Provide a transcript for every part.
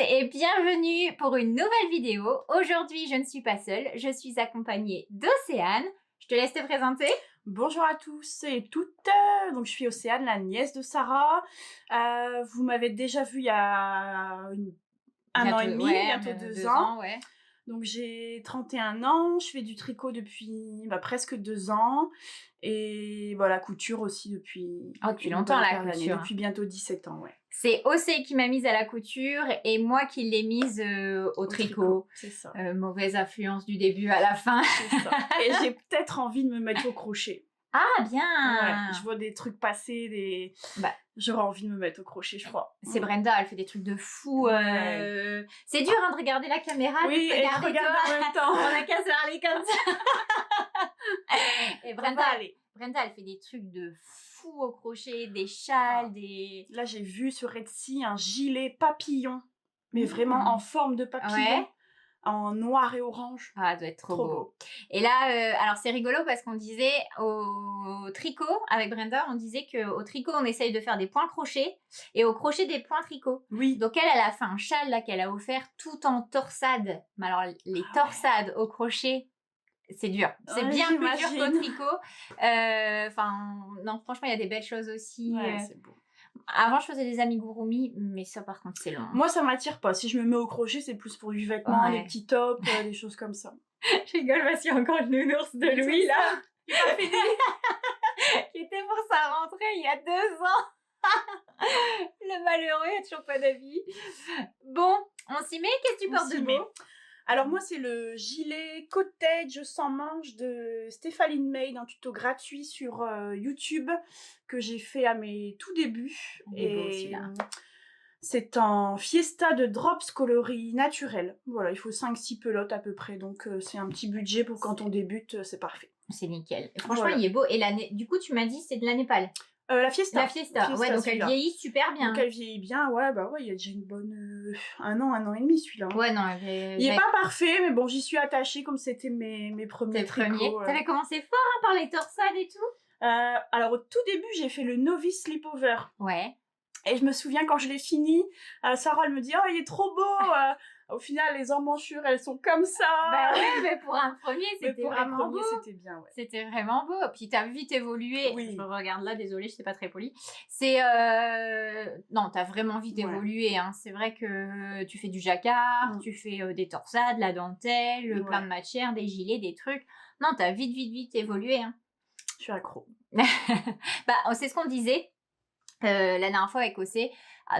et bienvenue pour une nouvelle vidéo. Aujourd'hui, je ne suis pas seule, je suis accompagnée d'Océane. Je te laisse te présenter. Bonjour à tous et toutes, donc je suis Océane, la nièce de Sarah. Vous m'avez déjà vue il y a un an et demi, bientôt 2 ans. Ouais. Donc j'ai 31 ans, je fais du tricot depuis presque 2 ans. Et voilà, couture aussi depuis longtemps la couture. Depuis bientôt 17 ans, ouais. C'est Océ qui m'a mise à la couture et moi qui l'ai mise au tricot. C'est ça. Mauvaise influence du début à la fin. C'est ça. Et j'ai peut-être envie de me mettre au crochet. Ah bien. Ouais, je vois des trucs passer, j'aurais envie de me mettre au crochet, je crois. C'est Brenda, elle fait des trucs de fou. Ouais. C'est dur de regarder la caméra. Oui, et de regarder en même temps. On a qu'à se parler comme ça. Et Brenda, elle fait des trucs de fou au crochet, des châles, des... Là, j'ai vu sur Etsy un gilet papillon, mais vraiment en forme de papillon. En noir et orange. Ah, ça doit être trop beau. Et là, alors c'est rigolo parce qu'on disait au tricot, avec Brenda, on disait qu'au tricot, on essaye de faire des points crochets et au crochet des points tricot. Oui. Donc elle a fait un châle là qu'elle a offert tout en torsade. Mais alors, les torsades au crochet, c'est dur. C'est bien plus dur qu'au tricot. Non, franchement, il y a des belles choses aussi. Ouais, c'est beau. Avant, je faisais des amigurumi, mais ça, par contre, c'est long. Moi, ça m'attire pas. Si je me mets au crochet, c'est plus pour du vêtement, des petits tops, des choses comme ça. Je rigole parce qu'il y a encore le nounours de Louis, là. Il a fini. Qui était pour sa rentrée il y a 2 ans. Le malheureux, il a toujours pas d'avis. Bon, on s'y met. Qu'est-ce que tu portes de beau? Alors moi, c'est le gilet cottage sans manches de Stéphanie May, un tuto gratuit sur YouTube que j'ai fait à mes tout débuts. Et c'est en fiesta de drops coloris naturels. Voilà, il faut 5-6 pelotes à peu près, donc c'est un petit budget pour quand on débute, c'est parfait. C'est nickel. Franchement, il est beau. Et du coup, tu m'as dit c'est de la Népal. La fiesta. Ouais, donc elle vieillit super bien. Donc elle vieillit bien, ouais, il y a déjà une bonne... un an et demi celui-là. Ouais, non, il est pas parfait, mais bon, j'y suis attachée comme c'était mes premiers tricots. T'avais commencé fort hein, par les torsades et tout. Alors au tout début, j'ai fait le novice slipover. Ouais. Et je me souviens quand je l'ai fini, Sarah elle me dit « Oh, il est trop beau !» Au final, les emmanchures, elles sont comme ça. Bah ouais, mais pour un premier, c'était vraiment beau. C'était bien, ouais. C'était vraiment beau. Puis t'as vite évolué. Oui. Je regarde là, désolée, je sais pas très polie. C'est non, t'as vraiment vite évolué. Hein. C'est vrai que tu fais du jacquard, tu fais des torsades, la dentelle, plein de matières, des gilets, des trucs. Non, t'as vite évolué. Hein. Je suis accro. C'est ce qu'on disait. La dernière fois avec Océ,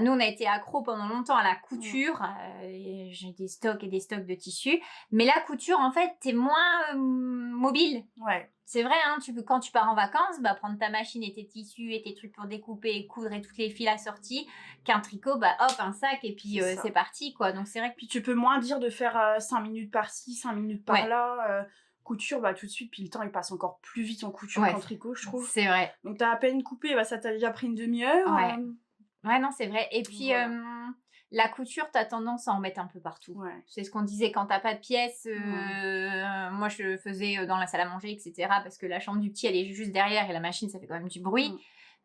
nous on a été accro pendant longtemps à la couture, j'ai des stocks et des stocks de tissus, mais la couture en fait t'es moins mobile. Ouais. C'est vrai, hein, quand tu pars en vacances, prendre ta machine et tes tissus et tes trucs pour découper et coudre et toutes les fils assortis, qu'un tricot, hop, un sac et puis c'est parti quoi. Donc c'est vrai que... Puis tu peux moins dire de faire 5 minutes par-ci, 5 minutes par-là. Couture, tout de suite, puis le temps il passe encore plus vite en couture qu'en tricot, je trouve. C'est vrai. Donc t'as à peine coupé, ça t'a déjà pris une demi-heure. Ouais, non, c'est vrai. Et puis la couture, t'as tendance à en mettre un peu partout. Ouais. C'est ce qu'on disait quand t'as pas de pièces. Moi, je faisais dans la salle à manger, etc. Parce que la chambre du petit, elle est juste derrière et la machine, ça fait quand même du bruit.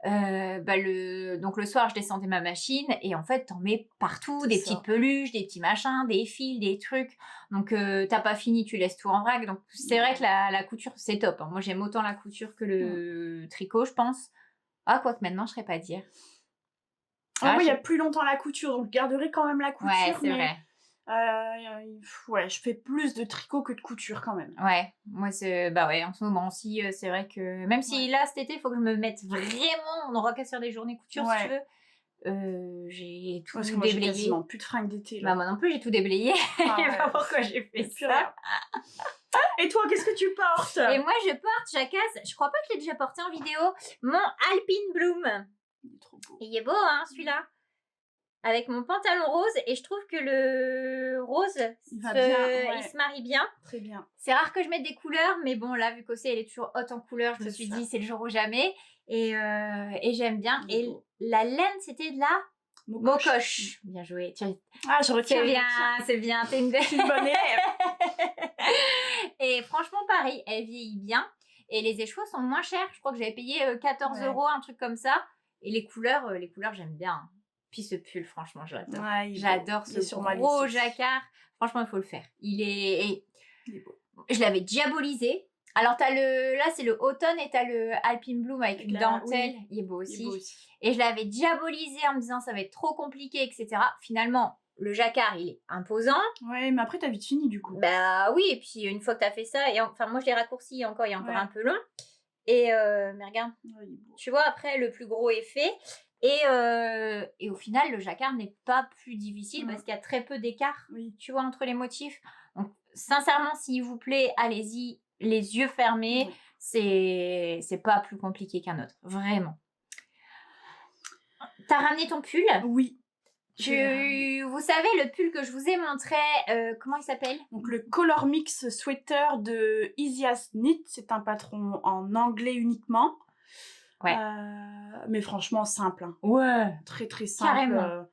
Donc le soir je descendais ma machine et en fait t'en mets partout, des petites peluches, des petits machins, des fils, des trucs, donc t'as pas fini, tu laisses tout en vrac. Donc c'est vrai que la couture c'est top, hein. Moi j'aime autant la couture que le tricot, je pense. Quoique maintenant je saurais pas dire. Moi il y a plus longtemps la couture, donc je garderai quand même la couture. Ouais, c'est vrai. Je fais plus de tricot que de couture quand même. Ouais, moi c'est en ce moment aussi, c'est vrai que même si là cet été il faut que je me mette vraiment, on aura qu'à faire des journées couture si tu veux. J'ai tout déblayé. Moi j'ai quasiment plus de fringues d'été là. Moi non plus, j'ai tout déblayé. Je sais pas pourquoi j'ai fait ça. Et toi, qu'est-ce que tu portes? Et moi je porte, Jacasse, je crois pas que je l'ai déjà porté en vidéo, mon Alpine Bloom. Il est trop beau. Il est beau hein celui-là. Avec mon pantalon rose, et je trouve que le rose, il se marie bien. Très bien. C'est rare que je mette des couleurs, mais bon, là, vu qu'Océ, elle est toujours haute en couleurs, je me suis dit, c'est le jour ou jamais. Et j'aime bien. Et la laine, c'était de la Mocoche. Bien joué. Je retiens. C'est bien. T'es une bonne élève. Et franchement, pareil, elle vieillit bien. Et les écheveaux sont moins chers. Je crois que j'avais payé 14 €, un truc comme ça. Et les couleurs, j'aime bien. Puis ce pull, franchement, j'adore. Ouais, J'adore ce gros jacquard. Franchement, il faut le faire. Il est beau. Je l'avais diabolisé. Alors, là, c'est le automne et t'as le Alpine Bloom avec une dentelle. Oui. Il est beau aussi. Et je l'avais diabolisé en me disant ça va être trop compliqué, etc. Finalement, le jacquard, il est imposant. Ouais, mais après, t'as vite fini du coup. Bah oui, et puis une fois que t'as fait ça, enfin, moi, je l'ai raccourci encore, il est encore un peu long. Et, mais regarde, tu vois, après, le plus gros est fait. Et au final, le jacquard n'est pas plus difficile parce qu'il y a très peu d'écart, tu vois, entre les motifs. Donc, sincèrement, s'il vous plaît, allez-y, les yeux fermés. C'est pas plus compliqué qu'un autre, vraiment. T'as ramené ton pull? Oui. Vous savez, le pull que je vous ai montré, comment il s'appelle? Donc, le Color Mix Sweater de Easy As Knit. C'est un patron en anglais uniquement. Ouais. Mais franchement, simple. Hein. Ouais. Très, très simple. Carrément.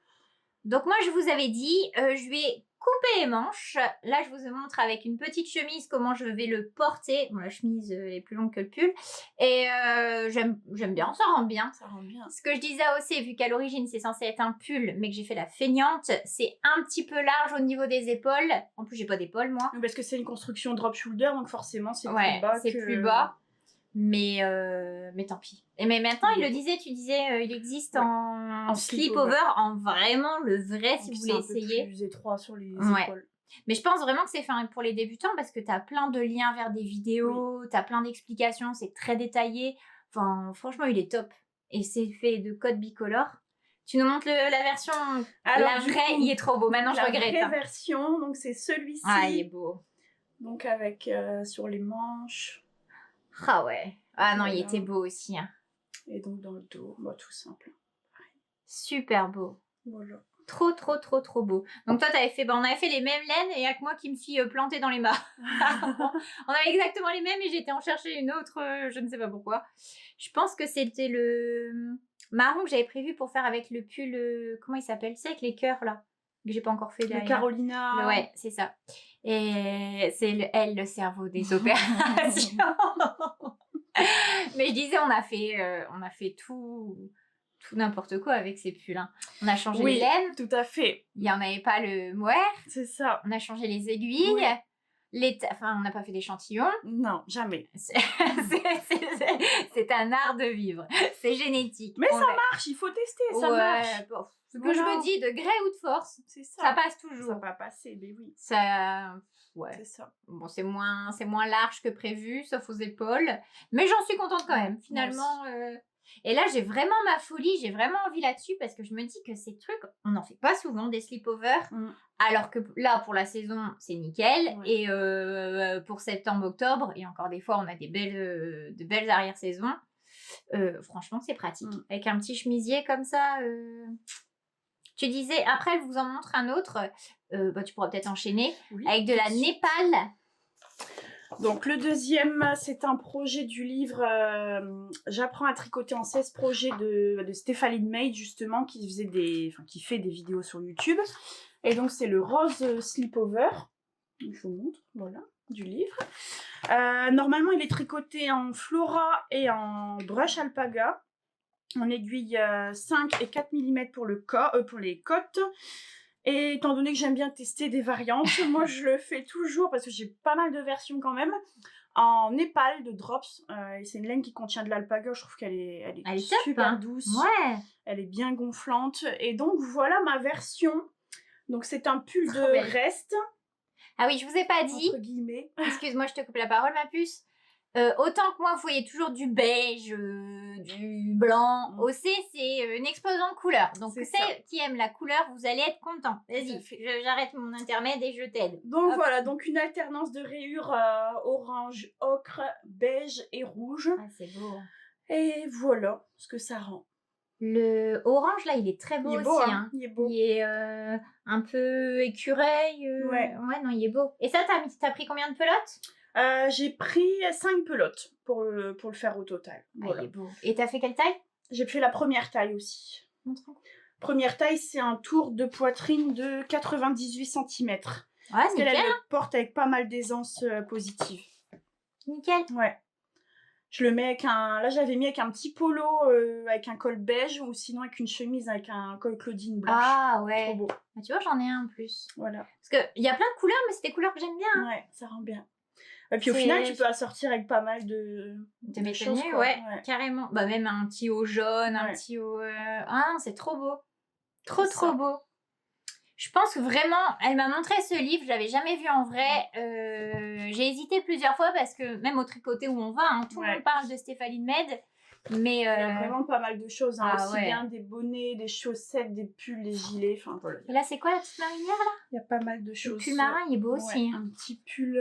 Donc, moi, je vous avais dit, je vais couper les manches. Là, je vous montre avec une petite chemise comment je vais le porter. Bon, la chemise est plus longue que le pull. Et j'aime bien, ça rend bien. Ça rend bien. Ce que je disais aussi, vu qu'à l'origine, c'est censé être un pull, mais que j'ai fait la feignante, c'est un petit peu large au niveau des épaules. En plus, j'ai pas d'épaules, moi. Parce que c'est une construction drop shoulder, donc forcément, c'est plus bas. C'est plus bas. Mais tant pis. Mais maintenant, il le disait, tu disais, il existe en slip-over, en vraiment le vrai, si vous voulez essayer. C'est plus étroit sur les épaules. Mais je pense vraiment que c'est fait pour les débutants parce que tu as plein de liens vers des vidéos, tu as plein d'explications, c'est très détaillé. Enfin, franchement, il est top. Et c'est fait de code bicolore. Tu nous montres la version. Alors, la vraie, il est trop beau. Maintenant, je regrette. La vraie version, donc c'est celui-ci. Ah, il est beau. Donc, avec sur les manches. Ah ouais. Ah non, il était beau aussi. Hein. Et donc dans le dos, tout simple. Super beau. Voilà. Trop, trop, trop, trop beau. Donc toi, on avait fait les mêmes laines et il n'y a que moi qui me suis plantée dans les mâts. On avait exactement les mêmes et j'étais en chercher une autre, je ne sais pas pourquoi. Je pense que c'était le marron que j'avais prévu pour faire avec le pull, comment il s'appelle? C'est avec les cœurs là, que j'ai pas encore fait derrière. Le Carolina. Ouais, c'est ça. Et c'est le cerveau des opérations. Mais je disais, on a fait tout n'importe quoi avec ces pulls. Hein. On a changé les laines. Tout à fait. Il n'y en avait pas le mohair. C'est ça. On a changé les aiguilles. Enfin, on n'a pas fait d'échantillons. Non, jamais. C'est un art de vivre. C'est génétique. Mais ça marche, il faut tester, ça marche. Bon, ce que je me dis, de gré ou de force, ça passe toujours. Ça va passer, mais oui. Ouais. C'est ça. Bon, c'est moins large que prévu, sauf aux épaules. Mais j'en suis contente quand même, finalement. Et là, j'ai vraiment ma folie, j'ai vraiment envie là-dessus parce que je me dis que ces trucs, on n'en fait pas souvent des sleepovers. Alors que là, pour la saison, c'est nickel. Et pour septembre-octobre, et encore des fois, on a de belles arrière-saisons. Franchement, c'est pratique. Avec un petit chemisier comme ça. Tu disais, après, je vous en montre un autre. Tu pourras peut-être enchaîner. Avec de la Népal. Donc, le deuxième, c'est un projet du livre J'apprends à tricoter en 16 projets de Stéphanie Maid, justement, qui fait des vidéos sur YouTube. Et donc, c'est le rose slipover. Je vous montre, voilà, du livre. Normalement, il est tricoté en Flora et en brush alpaga. En aiguille 5 et 4 mm pour les côtes. Et étant donné que j'aime bien tester des variantes, moi je le fais toujours parce que j'ai pas mal de versions quand même. En népal de drops. C'est une laine qui contient de l'alpaga. Je trouve qu'elle est super douce. Ouais. Elle est bien gonflante. Et donc voilà ma version. Donc c'est un pull de reste. Ah oui, je vous ai pas dit. Entre guillemets. Excuse-moi, je te coupe la parole, ma puce. Autant que moi, vous voyez toujours du beige, du blanc. Aussi, c'est une explosion de couleurs. Donc, ceux qui aiment la couleur, vous allez être contents. Vas-y, j'arrête mon intermède et je t'aide. Donc voilà, donc une alternance de rayures orange, ocre, beige et rouge. Ah, c'est beau. Et voilà ce que ça rend. Le orange, là, il est très beau aussi. Hein. Il est beau. Il est un peu écureuil. Ouais, non, il est beau. Et ça, t'as pris combien de pelotes? J'ai pris 5 pelotes pour le faire au total. Voilà. Il est beau. Et t'as fait quelle taille? J'ai fait la première taille aussi. Première taille, c'est un tour de poitrine de 98 cm. Ouais, parce qu'elle le porte avec pas mal d'aisance positive. Nickel. Ouais. Je le mets avec un... Là, j'avais mis avec un petit polo avec un col beige ou sinon avec une chemise avec un col Claudine blanche. Ah ouais. Trop beau. Mais tu vois, j'en ai un en plus. Voilà. Parce qu'il y a plein de couleurs, mais c'est des couleurs que j'aime bien. Hein. Ouais, ça rend bien. Et puis au final, tu peux assortir avec pas mal de mes choses, tenues, quoi. ouais, carrément. Bah, même un petit haut jaune, un petit haut... Ah, c'est trop beau. Trop beau. Je pense que vraiment, elle m'a montré ce livre, je l'avais jamais vu en vrai. J'ai hésité plusieurs fois parce que même au tricoté où on va, hein, tout le monde parle de Stéphanie Med. Mais il y a vraiment pas mal de choses, hein, aussi bien ouais. des bonnets, des chaussettes, des pulls, des gilets, enfin voilà. Et là, c'est quoi la petite marinière là? Il y a pas mal de choses. Le pull marin, il est beau aussi. Un petit pull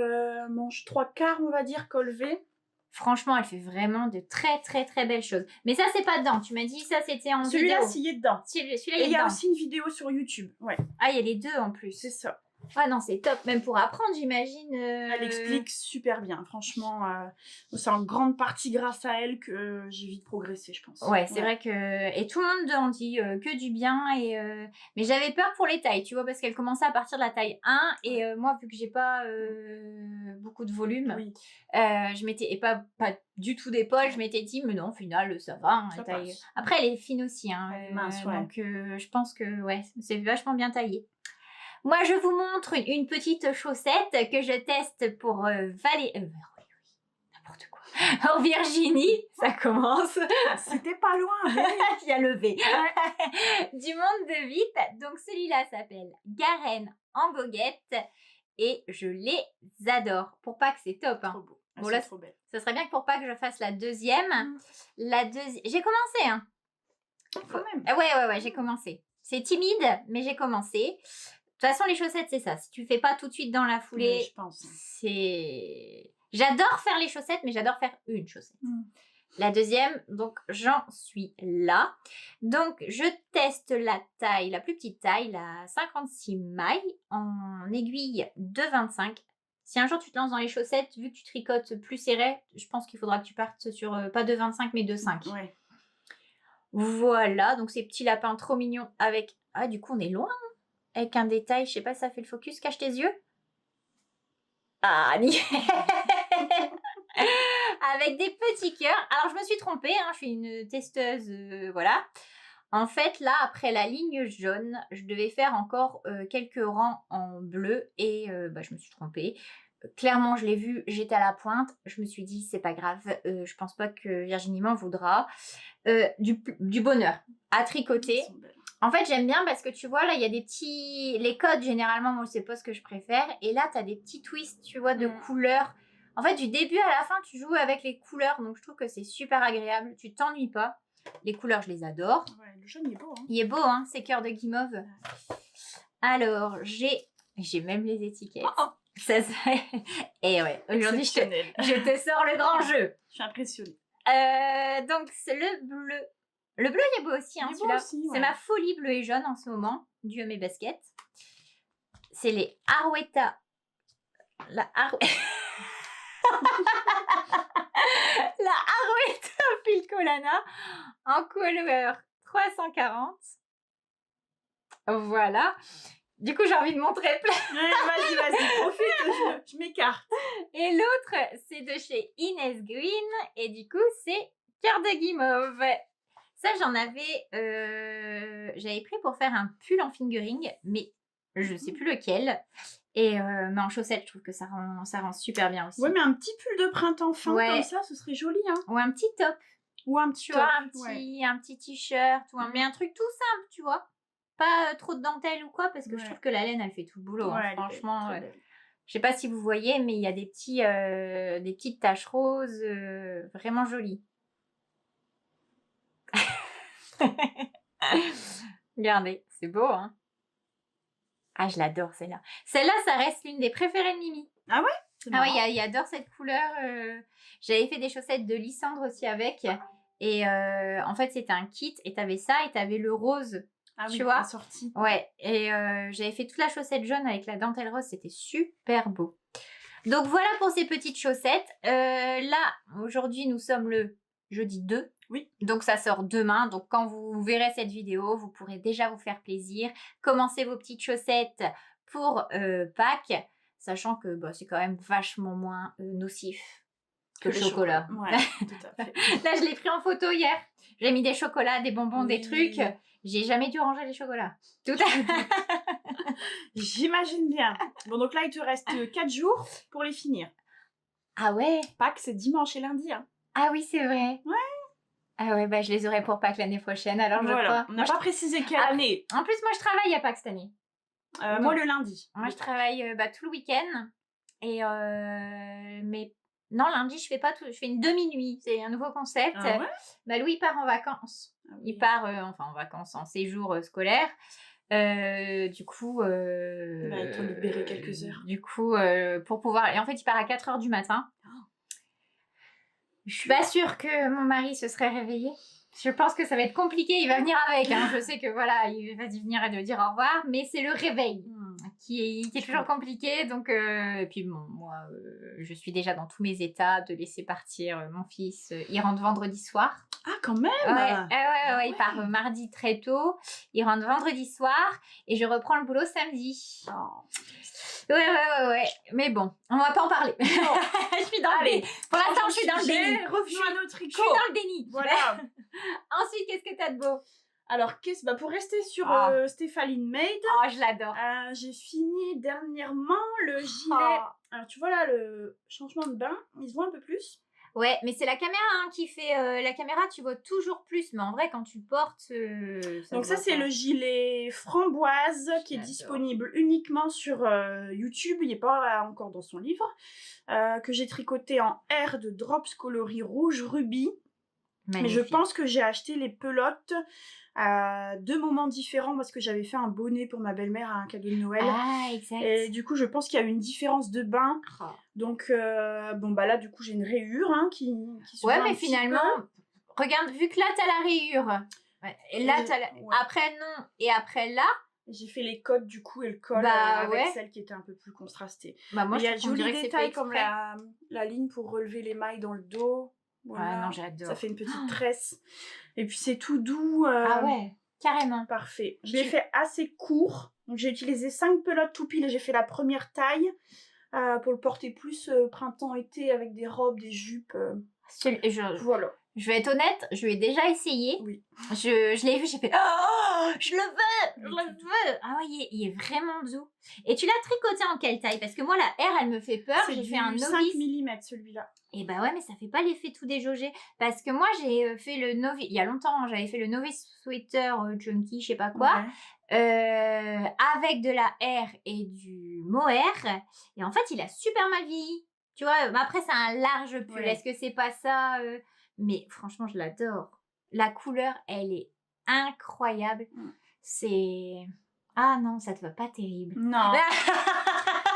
manche 3/4, on va dire, col V. Franchement, elle fait vraiment de très belles choses. Mais ça, c'est pas dedans. Tu m'as dit ça, c'était en vidéo. Celui-là, il est dedans. Celui-là, et il y a aussi une vidéo sur YouTube. Ouais. Ah, il y a les deux en plus. C'est ça. Ah non, c'est top. Même pour apprendre, j'imagine. Elle explique super bien. Franchement, c'est en grande partie grâce à elle que j'ai vite progressé, je pense. Ouais, c'est vrai que... Et tout le monde en dit que du bien. Mais j'avais peur pour les tailles, tu vois, parce qu'elle commençait à partir de la taille 1. Et moi, vu que j'ai pas beaucoup de volume, je m'étais... Et pas du tout d'épaule, je m'étais dit, mais non, au final, ça va. Hein, taille... Après, elle est fine aussi. Hein, elle est mince, donc, je pense que c'est vachement bien taillé. Moi, je vous montre une petite chaussette que je teste pour n'importe quoi. En Virginie, ça commence. C'était pas loin, mais... Il y a le V. Du monde de VIP. Donc, celui-là s'appelle Garenne en goguette. Et je les adore. Pour Pâques, c'est top. Hein. Trop beau. Bon, là, trop belle. Ça serait bien que pour Pâques, je fasse la deuxième. J'ai commencé. Hein. Quand même. Ouais, j'ai commencé. C'est timide, mais j'ai commencé. De toute façon, les chaussettes, c'est ça. Si tu fais pas tout de suite dans la foulée, je pense. c'est... J'adore faire les chaussettes, mais j'adore faire une chaussette. La deuxième, donc j'en suis là. Donc, je teste la taille, la plus petite taille, la 56 mailles en aiguille de 25. Si un jour tu te lances dans les chaussettes, vu que tu tricotes plus serré, je pense qu'il faudra que tu partes sur pas de 25, mais de 5. Ouais. Voilà, donc ces petits lapins trop mignons avec... Ah, du coup, on est loin. Avec un détail, je sais pas si ça fait le focus, cache tes yeux. Ah, nickel. Avec des petits cœurs. Alors, je me suis trompée, hein, je suis une testeuse, voilà. En fait, là, après la ligne jaune, je devais faire encore quelques rangs en bleu et je me suis trompée. Clairement, je l'ai vu, j'étais à la pointe. Je me suis dit, c'est pas grave, je pense pas que Virginie m'en voudra. Du bonheur à tricoter. En fait, j'aime bien parce que tu vois, là, il y a des petits... Les codes, généralement, moi, c'est pas ce que je préfère. Et là, tu as des petits twists, tu vois, de couleurs. En fait, du début à la fin, tu joues avec les couleurs. Donc, je trouve que c'est super agréable. Tu t'ennuies pas. Les couleurs, je les adore. Ouais, le jaune, il est beau. Hein. Il est beau, hein, c'est cœur de guimauve. Alors, j'ai même les étiquettes. Ça serait... Et ouais, aujourd'hui, je te sors le grand jeu. Je suis impressionnée. Donc, c'est le bleu. Le bleu, il est beau aussi, hein, celui-là. C'est ma folie bleu et jaune en ce moment, dû à mes baskets. C'est les Arwetta. La Arwetta Pilcolana en couleur 340. Voilà. Du coup, j'ai envie de montrer plein. Vas-y, profite, je m'écarte. Et l'autre, c'est de chez Inès Green. Et du coup, c'est cœur de guimauve. Ça, j'avais pris pour faire un pull en fingering, mais je ne sais plus lequel. Et mais en chaussettes, je trouve que ça rend super bien aussi. Ouais, mais un petit pull de printemps fin comme ça, ce serait joli, hein. Ou un petit top. Ou un petit top. Un petit t-shirt, mais un truc tout simple, tu vois. Pas trop de dentelle ou quoi, parce que je trouve que la laine, elle fait tout le boulot. Hein, franchement, je sais pas si vous voyez, mais il y a des petites taches roses vraiment jolies. Regardez, c'est beau, hein. Ah, je l'adore, celle-là. Celle-là, ça reste l'une des préférées de Mimi. Ah ouais? Ah ouais, il adore cette couleur. J'avais fait des chaussettes de Lysandre aussi avec. Et en fait, c'était un kit. Et t'avais ça et t'avais le rose. Tu vois? Sorti. Ouais. Et j'avais fait toute la chaussette jaune avec la dentelle rose. C'était super beau. Donc, voilà pour ces petites chaussettes. Là, aujourd'hui, nous sommes le jeudi 2. Oui. Donc, ça sort demain. Donc, quand vous verrez cette vidéo, vous pourrez déjà vous faire plaisir. Commencez vos petites chaussettes pour Pâques. Sachant que c'est quand même vachement moins nocif que le chocolat. Ouais, tout à fait. Là, je l'ai pris en photo hier. J'ai mis des chocolats, des bonbons, des trucs. J'ai jamais dû ranger les chocolats. Tout à J'imagine bien. Bon, donc là, il te reste 4 jours pour les finir. Ah ouais? Pâques, c'est dimanche et lundi. Hein. Ah oui, c'est vrai. Ouais. Ah ouais, bah je les aurai pour Pâques l'année prochaine, alors je crois. On n'a pas précisé quelle année. En plus, moi, je travaille à Pâques cette année. Moi, le lundi. Moi, je travaille tout le week-end. Et mais non, lundi, je fais pas tout. Je fais une demi-nuit. C'est un nouveau concept. Ah ouais? Louis part en vacances. Ah oui. Il part en vacances, en séjour scolaire. Du coup, il faut libérer quelques heures. Du coup, pour pouvoir. Et en fait, il part à 4h du matin. Je suis pas sûre que mon mari se serait réveillé. Je pense que ça va être compliqué. Il va venir avec. Hein. Je sais que voilà, il va venir et de dire au revoir, mais c'est le réveil qui est toujours compliqué. Donc, et puis bon, moi, je suis déjà dans tous mes états de laisser partir mon fils. Il rentre vendredi soir. Ah, quand même. Ouais, il part mardi très tôt. Il rentre vendredi soir et je reprends le boulot samedi. Oh. Ouais. Mais bon, on va pas en parler. Je suis dans le déni. Pour l'instant, je suis dans le déni. Revenons à notre Je suis dans le déni. Voilà. Ensuite, qu'est-ce que t'as de beau? Alors, pour rester sur Stéphaline Maid. Oh, je l'adore. J'ai fini dernièrement le gilet. Alors, tu vois là, le changement de bain, il se voit un peu plus. Ouais, mais c'est la caméra qui fait... la caméra, tu vois toujours plus. Mais en vrai, quand tu portes... Donc ça, c'est le gilet framboise qui est disponible uniquement sur YouTube. Il n'est pas encore dans son livre. Que j'ai tricoté en R de Drops coloris rouge rubis. Magnifique. Mais je pense que j'ai acheté les pelotes à 2 moments différents parce que j'avais fait un bonnet pour ma belle-mère à un cadeau de Noël. Ah, exact. Et du coup, je pense qu'il y a eu une différence de bain. Oh. Donc, là, du coup, j'ai une rayure qui se voit mais finalement, regarde, vu que là, t'as la rayure. Et là, t'as après, non. Et après, là... J'ai fait les codes du coup et le col avec celle qui était un peu plus contrastée. Moi, il y a de jolis détails comme la ligne pour relever les mailles dans le dos. Voilà. Ah non, j'adore. Ça fait une petite tresse. Et puis c'est tout doux. Ah ouais, carrément. Parfait. Je l'ai fait assez court. Donc j'ai utilisé 5 pelotes tout pile et j'ai fait la première taille pour le porter plus printemps-été avec des robes, des jupes. Voilà. Je vais être honnête, je l'ai déjà essayé. Oui. Je l'ai vu, j'ai fait oh, je le veux. Ah ouais, il est vraiment doux. Et tu l'as tricoté en quelle taille? Parce que moi, la R, elle me fait peur. J'ai fait un novice. 5 mm celui-là. Et bah ouais, mais ça fait pas l'effet tout déjaugé. Parce que moi, j'ai fait le novice. Il y a longtemps, j'avais fait le novice sweater junkie, je sais pas quoi. Ouais. Avec de la R et du mohair. Et en fait, il a super mal vieilli. Tu vois, après, c'est un large pull. Ouais. Est-ce que c'est pas ça Mais franchement, je l'adore. La couleur, elle est incroyable. C'est... Ah non, ça te va pas terrible. Non.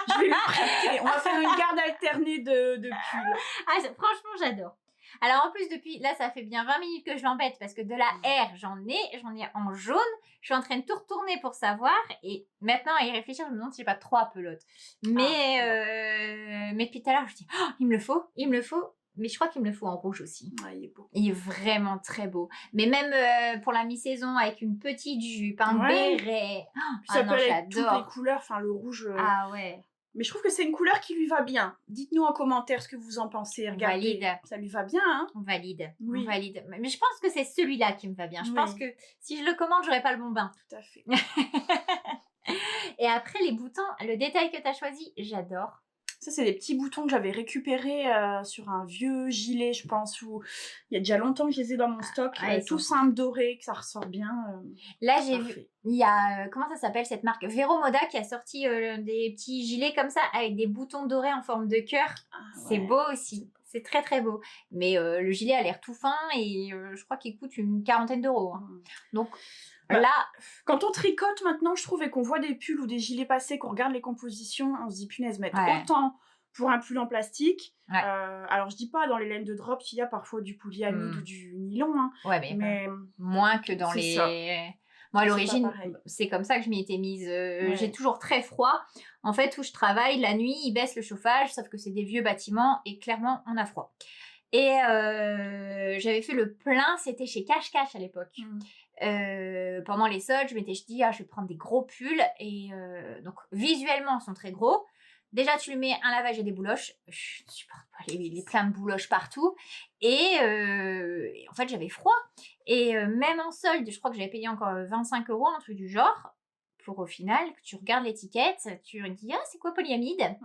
Je vais le prêter. On va faire une garde alternée de pull. Ah, franchement, j'adore. Alors en plus, depuis, là, ça fait bien 20 minutes que je l'embête parce que de la R, j'en ai en jaune. Je suis en train de tout retourner pour savoir. Et maintenant, à y réfléchir, je me demande si j'ai pas 3 pelotes. Mais depuis tout à l'heure, je dis, oh, il me le faut. Mais je crois qu'il me le faut en rouge aussi. Ouais, il est beau. Il est vraiment très beau. Mais même pour la mi-saison, avec une petite jupe, un béret. Oh, ça peut être toutes les couleurs, enfin le rouge. Ah ouais. Mais je trouve que c'est une couleur qui lui va bien. Dites-nous en commentaire ce que vous en pensez. Regardez. Valide. Ça lui va bien, hein? On valide. Oui. On valide. Mais je pense que c'est celui-là qui me va bien. Je pense que si je le commande, j'aurai pas le bon bain. Tout à fait. Et après, les boutons, le détail que tu as choisi, j'adore. Ça, c'est des petits boutons que j'avais récupérés sur un vieux gilet, je pense, où il y a déjà longtemps que je les ai dans mon stock. Tout simple, doré, que ça ressort bien. Là, j'ai vu, il y a, comment ça s'appelle cette marque? Vero Moda qui a sorti des petits gilets comme ça, avec des boutons dorés en forme de cœur. C'est beau aussi. C'est très très beau. Mais le gilet a l'air tout fin et je crois qu'il coûte une 40aine d'euros. Hein. Donc... Là, quand on tricote maintenant, je trouve, et qu'on voit des pulls ou des gilets passés, qu'on regarde les compositions, on se dit punaise, mettre autant pour un pull en plastique. Alors je dis pas dans les laines de Drops, il y a parfois du polyamide ou du nylon. Hein, mais moins que dans les. Moi à l'origine, c'est comme ça que je m'y étais mise. J'ai toujours très froid. En fait, où je travaille la nuit, ils baissent le chauffage, sauf que c'est des vieux bâtiments et clairement on a froid. Et j'avais fait le plein, c'était chez Cache Cache à l'époque. Pendant les soldes, je m'étais dit, je vais prendre des gros pulls. Et donc, visuellement, ils sont très gros. déjà, tu lui mets un lavage et des bouloches. Je ne supporte pas les pleins de bouloches partout. Et en fait, j'avais froid. Et même en solde, je crois que j'avais payé encore 25 €, un truc du genre. Pour au final, que tu regardes l'étiquette, tu dis, ah, c'est quoi polyamide?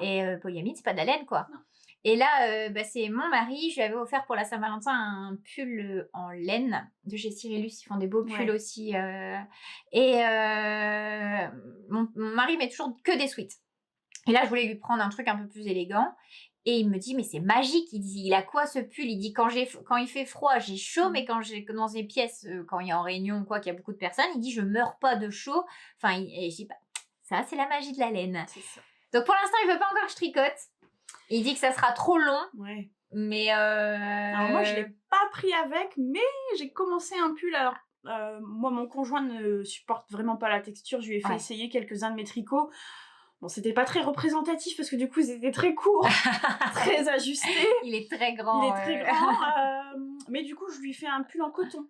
Et polyamide, c'est pas de la laine, quoi. Non. Et là, c'est mon mari, je lui avais offert pour la Saint-Valentin un pull en laine de chez Cyrillus, ils font des beaux pulls aussi. Et mon mari met toujours que des sweats. Et là, je voulais lui prendre un truc un peu plus élégant. Et il me dit, mais c'est magique. Il dit, il a quoi ce pull? Il dit, quand il fait froid, j'ai chaud, mais quand j'ai dans des pièces, quand il y a en réunion ou quoi, qu'il y a beaucoup de personnes, il dit, je meurs pas de chaud. Enfin, et je dis, bah, ça, c'est la magie de la laine. C'est ça. Donc pour l'instant, il veut pas encore que je tricote. Il dit que ça sera trop long. Ouais. Mais alors moi, je l'ai pas pris avec, mais j'ai commencé un pull. Alors, moi, mon conjoint ne supporte vraiment pas la texture. Je lui ai fait essayer quelques-uns de mes tricots. Bon, c'était pas très représentatif parce que du coup, ils étaient très courts, très ajustés. Il est très grand. Il est très grand. Mais du coup, je lui fais un pull en coton.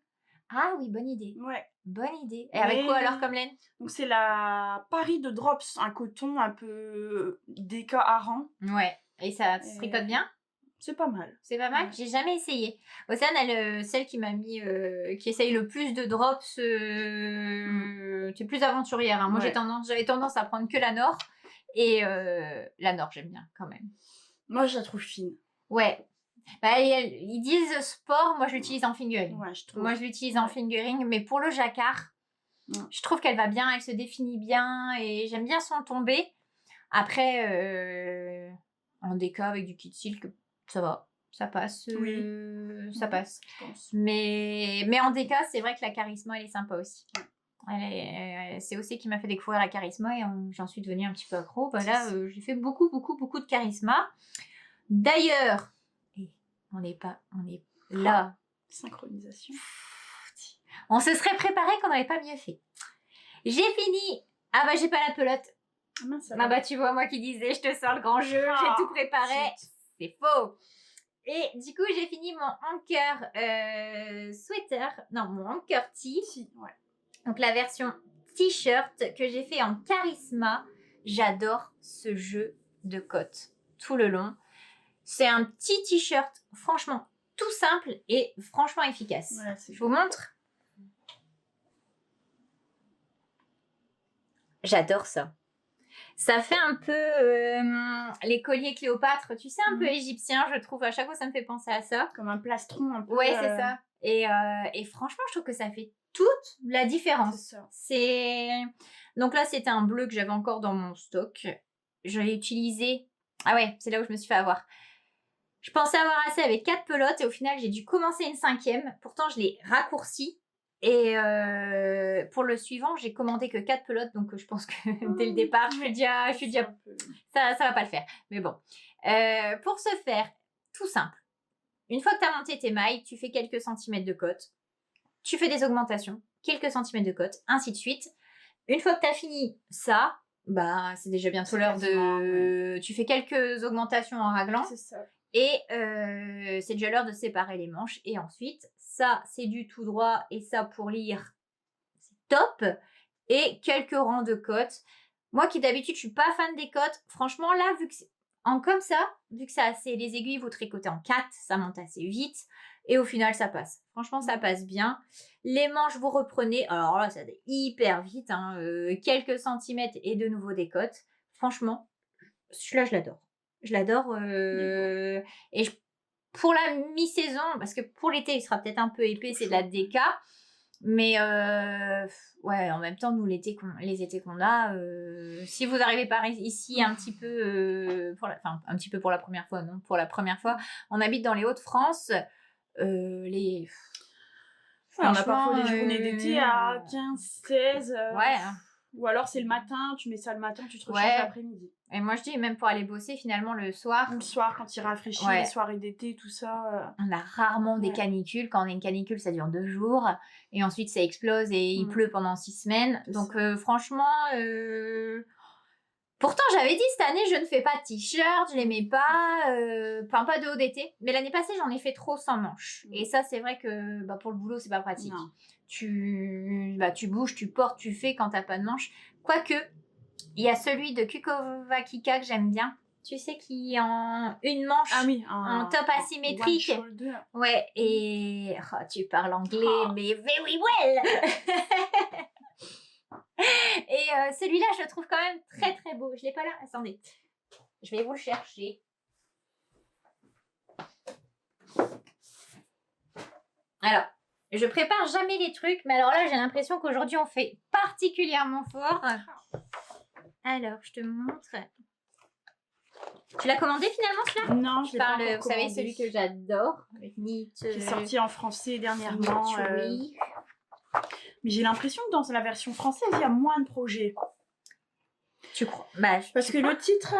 Ah oui, bonne idée. Ouais. Bonne idée. Et avec quoi alors comme laine? Donc c'est la Paris de Drops, un coton un peu déca Aran. Ouais. Et ça se tricote bien? C'est pas mal. C'est pas mal? J'ai jamais essayé. Océane, elle, celle qui m'a mis, qui essaye le plus de drops, tu es plus aventurière. Hein. Moi, j'avais tendance à prendre que la Nord. Et la Nord, j'aime bien quand même. Moi, je la trouve fine. Ouais. Bah, ils disent sport, moi je l'utilise en fingering. Ouais, je trouve. Moi je l'utilise en fingering, mais pour le jacquard, je trouve qu'elle va bien, elle se définit bien et j'aime bien son tombé. Après, en déca avec du kit silk, ça va, ça passe. Ça passe. Je pense. Mais en déca, c'est vrai que la Charisma, elle est sympa aussi. C'est aussi qui m'a fait découvrir la Charisma et j'en suis devenue un petit peu accro. Bah là, j'ai fait beaucoup de Charisma. D'ailleurs, on est là. Synchronisation. On se serait préparé qu'on n'avait pas mieux fait. J'ai fini. Ah bah j'ai pas la pelote. Ah mince, ah bah tu vois, moi qui disais je te sors le grand jeu, j'ai tout préparé. C'est faux. Et du coup j'ai fini mon anchor sweater. Non, mon anchor tee. Ouais. Donc la version t-shirt que j'ai fait en Charisma. J'adore ce jeu de cotte tout le long. C'est un petit t-shirt, franchement, tout simple et franchement efficace. Ouais, je vous montre. J'adore ça. Ça fait un peu les colliers Cléopâtre, tu sais, un peu égyptien, je trouve. À chaque fois, ça me fait penser à ça. Comme un plastron un peu. Ouais, c'est ça. Et franchement, je trouve que ça fait toute la différence. Donc là, c'était un bleu que j'avais encore dans mon stock. Je l'ai utilisé. Ah ouais, c'est là où je me suis fait avoir. Je pensais avoir assez avec 4 pelotes et au final, j'ai dû commencer une 5e. Pourtant, je l'ai raccourci. Et pour le suivant, j'ai commandé que 4 pelotes. Donc, je pense que dès le départ, je suis déjà ça va pas le faire. Mais bon. Pour ce faire, tout simple. Une fois que tu as monté tes mailles, tu fais quelques centimètres de cotte. Tu fais des augmentations, quelques centimètres de cotte, ainsi de suite. Une fois que tu as fini ça, bah, c'est déjà bientôt l'heure de... Tu fais quelques augmentations en raglant. C'est ça. Et c'est déjà l'heure de séparer les manches. Et ensuite, ça, c'est du tout droit. Et ça, pour lire, c'est top. Et quelques rangs de cotes. Moi qui d'habitude, je suis pas fan des cotes. Franchement, là, vu que c'est comme ça, vu que c'est les aiguilles, vous tricotez en 4, ça monte assez vite. Et au final, ça passe. Franchement, ça passe bien. Les manches, vous reprenez. Alors là, ça va hyper vite. Hein, quelques centimètres et de nouveau des cotes. Franchement, celui-là, je l'adore. Je l'adore. Et pour la mi-saison, parce que pour l'été, il sera peut-être un peu épais, c'est de la déca. Mais ouais, en même temps, nous, les étés qu'on a, si vous arrivez par ici un petit peu, un petit peu pour la première fois, non, pour la première fois, on habite dans les Hauts-de-France, on a parfois des journées d'été à 15, 16. Ouais. Ou alors c'est le matin, tu mets ça le matin, tu te rechanges l'après-midi. Et moi je dis même pour aller bosser finalement le soir. Ou le soir quand il rafraîchit, les soirées d'été, tout ça. On a rarement des canicules. Quand on a une canicule, ça dure 2 jours. Et ensuite ça explose et il pleut pendant 6 semaines. Donc franchement... Pourtant j'avais dit cette année je ne fais pas de t-shirt, je les mets pas, enfin pas de haut d'été. Mais l'année passée j'en ai fait trop sans manches. Et ça c'est vrai que pour le boulot c'est pas pratique. Tu bouges, tu portes, tu fais quand t'as pas de manches. Quoique, Il y a celui de Kukowa Kika que j'aime bien. Tu sais, qui est en une manche, en top asymétrique. Ouais, et tu parles anglais, mais very well. Et celui-là, je le trouve quand même très très beau. Je l'ai pas là. Attendez, je vais vous le chercher. Alors, je prépare jamais les trucs, mais alors là, j'ai l'impression qu'aujourd'hui, on fait particulièrement fort. Alors, je te montre. Tu l'as commandé finalement, celui-là? Non, je l'ai pas encore vous savez, celui que j'adore. Qui est sorti en français dernièrement. Mais j'ai l'impression que dans la version française, il y a moins de projets. Tu crois? Parce que le titre,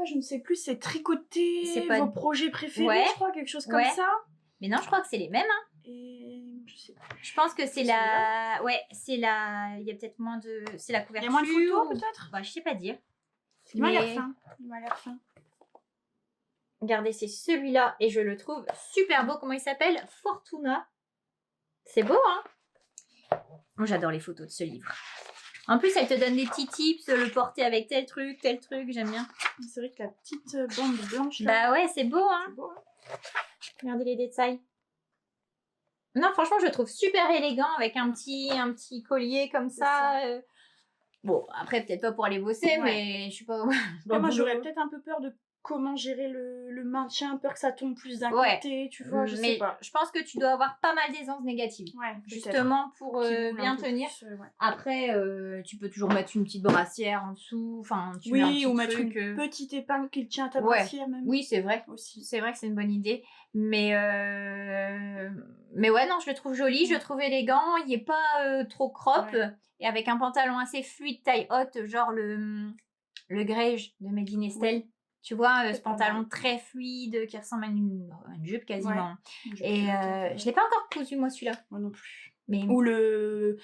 je ne sais plus, c'est tricoter vos projets préférés, je crois, quelque chose comme ça. Mais non, je crois que c'est les mêmes. Hein. Et je sais pas. Je pense que c'est la... Ouais, c'est la... Il y a peut-être moins de... C'est la couverture. Il y a moins de photos, peut-être? Je sais pas dire. Il m'a l'air fin. Il m'a l'air fin. Regardez, c'est celui-là. Et je le trouve super beau. Comment il s'appelle? Fortuna. C'est beau, hein? Moi, j'adore les photos de ce livre. En plus, elle te donne des petits tips, le porter avec tel truc, j'aime bien. C'est vrai que la petite bande blanche là... Bah ouais, c'est beau, hein. C'est beau, hein. Regardez les détails. Non, franchement, je le trouve super élégant avec un petit collier comme ça. Bon, après, peut-être pas pour aller bosser, mais je sais pas... moi, j'aurais peut-être un peu peur de comment gérer le maintien, peur que ça tombe plus d'un côté, tu vois, je sais pas. Je pense que tu dois avoir pas mal d'aisance négative. Justement pour bien tenir. Plus, Après, tu peux toujours mettre une petite brassière en dessut. Enfin, ou mettre une petite épingle qui tient à ta brassière même. Oui, c'est vrai. Aussi. C'est vrai que c'est une bonne idée. Mais ouais, non, je le trouve joli, je le trouve élégant. Il n'est pas trop crop. Et avec un pantalon assez fluide, taille haute, genre le Grège de Made in Estelle. Tu vois, ce pantalon très fluide qui ressemble à une jupe quasiment. Et je l'ai pas encore cousu, moi, celui-là. Moi non plus. Mais... Ou le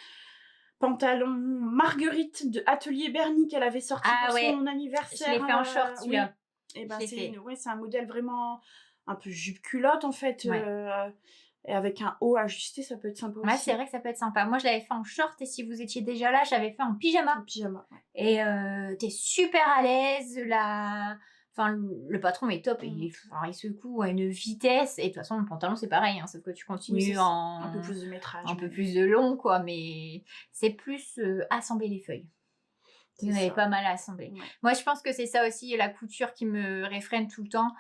pantalon Marguerite de Atelier Bernie qu'elle avait sorti pour son anniversaire. Je l'ai fait en short, celui-là. Et ben, c'est un modèle vraiment un peu jupe-culotte, en fait. Et avec un haut ajusté, ça peut être sympa aussi. Ouais, c'est vrai que ça peut être sympa. Moi, je l'avais fait en short et si vous étiez déjà là, je l'avais fait en pyjama. Et t'es super à l'aise. Enfin, le patron est top, il secoue à une vitesse, et de toute façon, le pantalon, c'est pareil, hein, sauf que tu continues un peu plus de métrage. Un peu plus de long, quoi, mais c'est plus assembler les feuilles. Vous en avez pas mal à assembler. Moi, je pense que c'est ça aussi, la couture qui me réfrène tout le temps,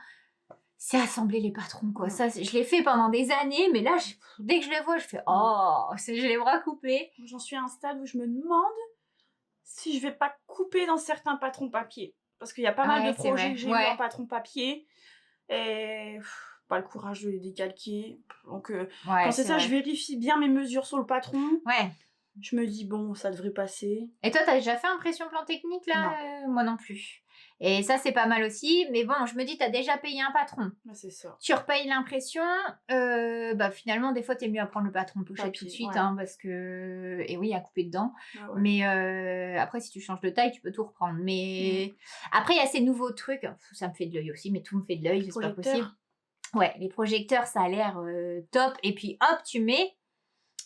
c'est assembler les patrons, quoi. Ça, je l'ai fait pendant des années, mais là, dès que je les vois, je fais « Oh, j'ai les bras coupés ». J'en suis à un stade où je me demande si je vais pas couper dans certains patrons papier. Parce qu'il y a pas mal de projets que j'ai eu en patron papier. Et pas le courage de les décalquer. Donc, quand c'est ça, je vérifie bien mes mesures sur le patron. Je me dis, bon, ça devrait passer. Et toi, t'as déjà fait impression plan technique, là? Moi non plus. Et ça, c'est pas mal aussi. Mais bon, je me dis, t'as déjà payé un patron. C'est ça. Tu repayes l'impression. Finalement, des fois, t'es mieux à prendre le patron pochette tout de suite. Hein, parce que... Et oui, à couper dedans. Mais après, si tu changes de taille, tu peux tout reprendre. Mais après, il y a ces nouveaux trucs. Ça me fait de l'œil aussi, mais tout me fait de l'œil. C'est pas possible. Ouais, les projecteurs, ça a l'air top. Et puis, hop, tu mets...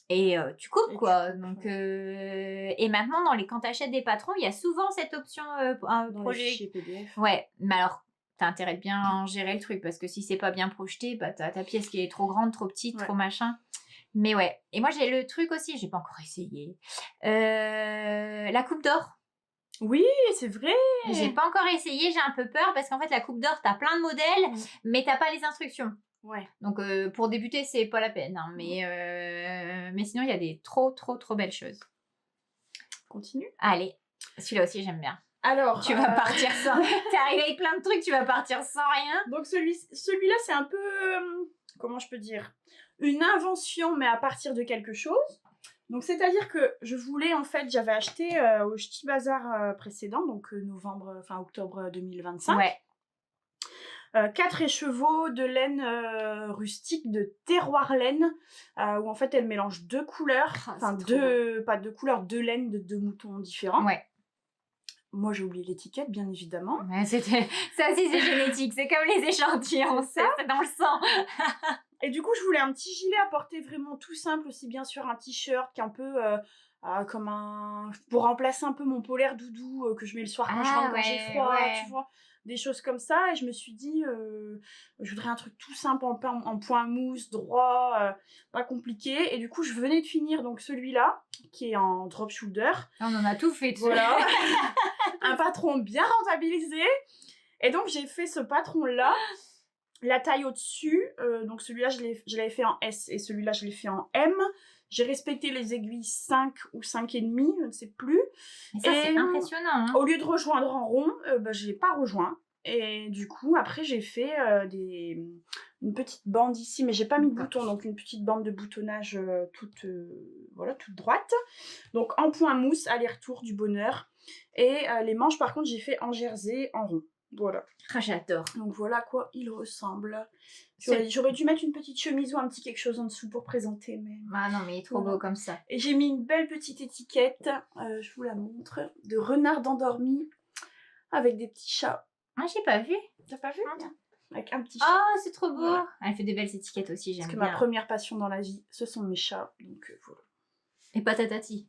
Et tu coupes, quoi. Donc, et maintenant, quand tu achètes des patrons, il y a souvent cette option dans projet. Les fichiers PDF. Ouais, mais alors, t'as intérêt de bien gérer le truc, parce que si c'est pas bien projeté, bah, t'as ta pièce qui est trop grande, trop petite, trop machin. Mais ouais. Et moi, j'ai le truc aussi, j'ai pas encore essayé. La coupe d'or. Oui, c'est vrai. J'ai pas encore essayé, j'ai un peu peur, parce qu'en fait, la coupe d'or, t'as plein de modèles, mais t'as pas les instructions. Donc pour débuter, c'est pas la peine, hein, mais sinon il y a des trop belles choses. Continue. Allez, celui-là aussi j'aime bien. Alors, tu vas partir sans... T'es arrivé avec plein de trucs, tu vas partir sans rien. Donc celui-là c'est un peu, comment je peux dire, une invention mais à partir de quelque chose. Donc c'est-à-dire que je voulais, en fait, j'avais acheté au Ch'ti Bazar précédent, donc octobre 2025. 4 écheveaux de laine rustique, de terroir laine, où en fait elle mélange 2 couleurs, pas 2 couleurs, 2 laines de 2 moutons différents. Moi j'ai oublié l'étiquette, bien évidemment. Ça aussi c'est génétique, c'est comme les échantillons, c'est dans le sang. Et du coup je voulais un petit gilet à porter vraiment tout simple, aussi bien sur un t-shirt qu'un peu comme pour remplacer un peu mon polaire doudou que je mets le soir quand je rentre quand j'ai froid, tu vois, des choses comme ça. Et je me suis dit, je voudrais un truc tout simple en point mousse, droit, pas compliqué. Et du coup, je venais de finir donc celui-là, qui est en drop shoulder. On en a tout fait, voilà. Un patron bien rentabilisé. Et donc, j'ai fait ce patron-là. La taille au-dessus, donc celui-là, je l'avais fait en S et celui-là, je l'ai fait en M. J'ai respecté les aiguilles 5 ou 5,5, je ne sais plus. Et ça, c'est impressionnant. Hein. Au lieu de rejoindre en rond, je n'ai pas rejoint. Et du coup, après, j'ai fait une petite bande ici, mais j'ai pas mis de bouton, donc une petite bande de boutonnage toute droite. Donc en point mousse, aller-retour du bonheur. Et les manches, par contre, j'ai fait en jersey, en rond. Voilà. Ah, j'adore. Donc voilà à quoi il ressemble. J'aurais dû mettre une petite chemise ou un petit quelque chose en dessous pour présenter. Mais... Ah non, mais il est trop beau comme ça. Et j'ai mis une belle petite étiquette, je vous la montre, de renard endormi avec des petits chats. Ah, j'ai pas vu. T'as pas vu? Avec un petit chat. Ah, c'est trop beau. Voilà. Elle fait des belles étiquettes aussi, j'aime bien. Parce que ma première passion dans la vie, ce sont mes chats. Donc voilà. Et patatati.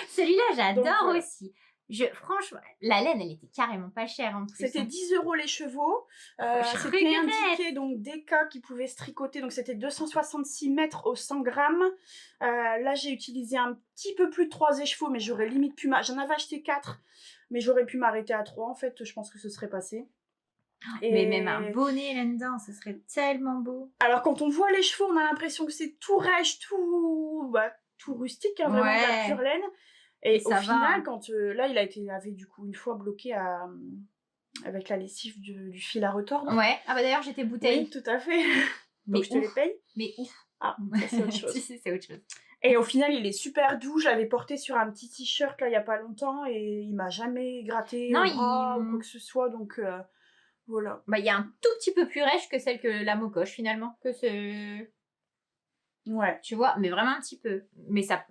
Celui-là, j'adore aussi. Franchement, la laine, elle était carrément pas chère en plus. C'était 10 € les chevaux. C'était indiqué donc des cas qui pouvaient se tricoter. Donc c'était 266 mètres au 100 grammes. Là, j'ai utilisé un petit peu plus de 3 écheveaux, mais j'aurais limite pu... J'en avais acheté 4, mais j'aurais pu m'arrêter à 3. En fait, je pense que ce serait passé. Mais même un bonnet là-dedans, ce serait tellement beau. Alors, quand on voit les chevaux, on a l'impression que c'est tout rêche, tout rustique, hein, vraiment de la pure laine. Et au final, quand là, il a été lavé du coup une fois bloqué avec la lessive du fil à retordre. Ouais. Ah bah d'ailleurs, j'étais bouteille. Oui, tout à fait. Donc je te les paye. Mais ouf. Ah, ça, c'est autre chose. C'est autre chose. Et au final, il est super doux. Je l'avais porté sur un petit t-shirt là il y a pas longtemps et il m'a jamais gratté ou quoi que ce soit. Donc voilà. Bah il y a un tout petit peu plus rêche que celle que la mocoche finalement, que ce. Ouais. Tu vois, mais vraiment un petit peu. Mais ça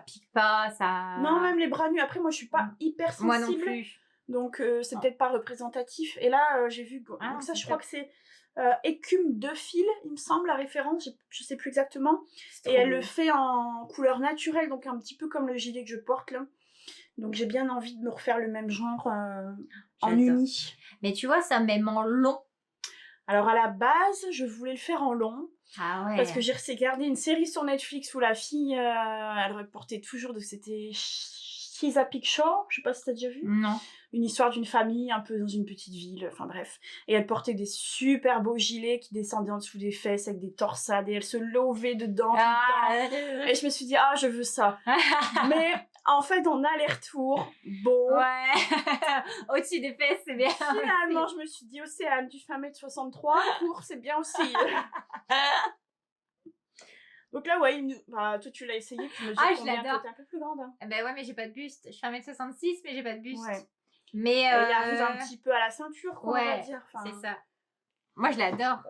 pique pas, ça... Non, même les bras nus. Après, moi, je suis pas hyper sensible. Moi non plus. Donc, c'est peut-être pas représentatif. Et là, j'ai vu... donc ça, je crois que c'est écume de fil, il me semble, la référence. Je sais plus exactement. Et elle le fait en couleur naturelle, donc un petit peu comme le gilet que je porte, là. Donc, j'ai bien envie de me refaire le même genre en uni. Mais tu vois, ça même en long. Alors, à la base, je voulais le faire en long. Ah ouais. Parce que j'ai regardé une série sur Netflix où la fille, elle reportait toujours c'était She's a Picture, je sais pas si t'as déjà vu. Non. Une histoire d'une famille un peu dans une petite ville, enfin bref. Et elle portait des super beaux gilets qui descendaient en dessous des fesses avec des torsades et elle se lovait dedans. Et je me suis dit, je veux ça. Mais en fait, en aller-retour, bon. Ouais. Au-dessus des fesses, c'est bien. Finalement, je me suis dit, Océane, tu fais 1m63, court, c'est bien aussi. Donc là, ouais, toi, tu l'as essayé, tu me dis je l'adore. T'es un peu plus grande. Hein. Ben ouais, mais j'ai pas de buste. Je fais 1m66, mais j'ai pas de buste. Ouais. Mais il arrive un petit peu à la ceinture, quoi, on va dire. Enfin, c'est ça. Moi, je l'adore.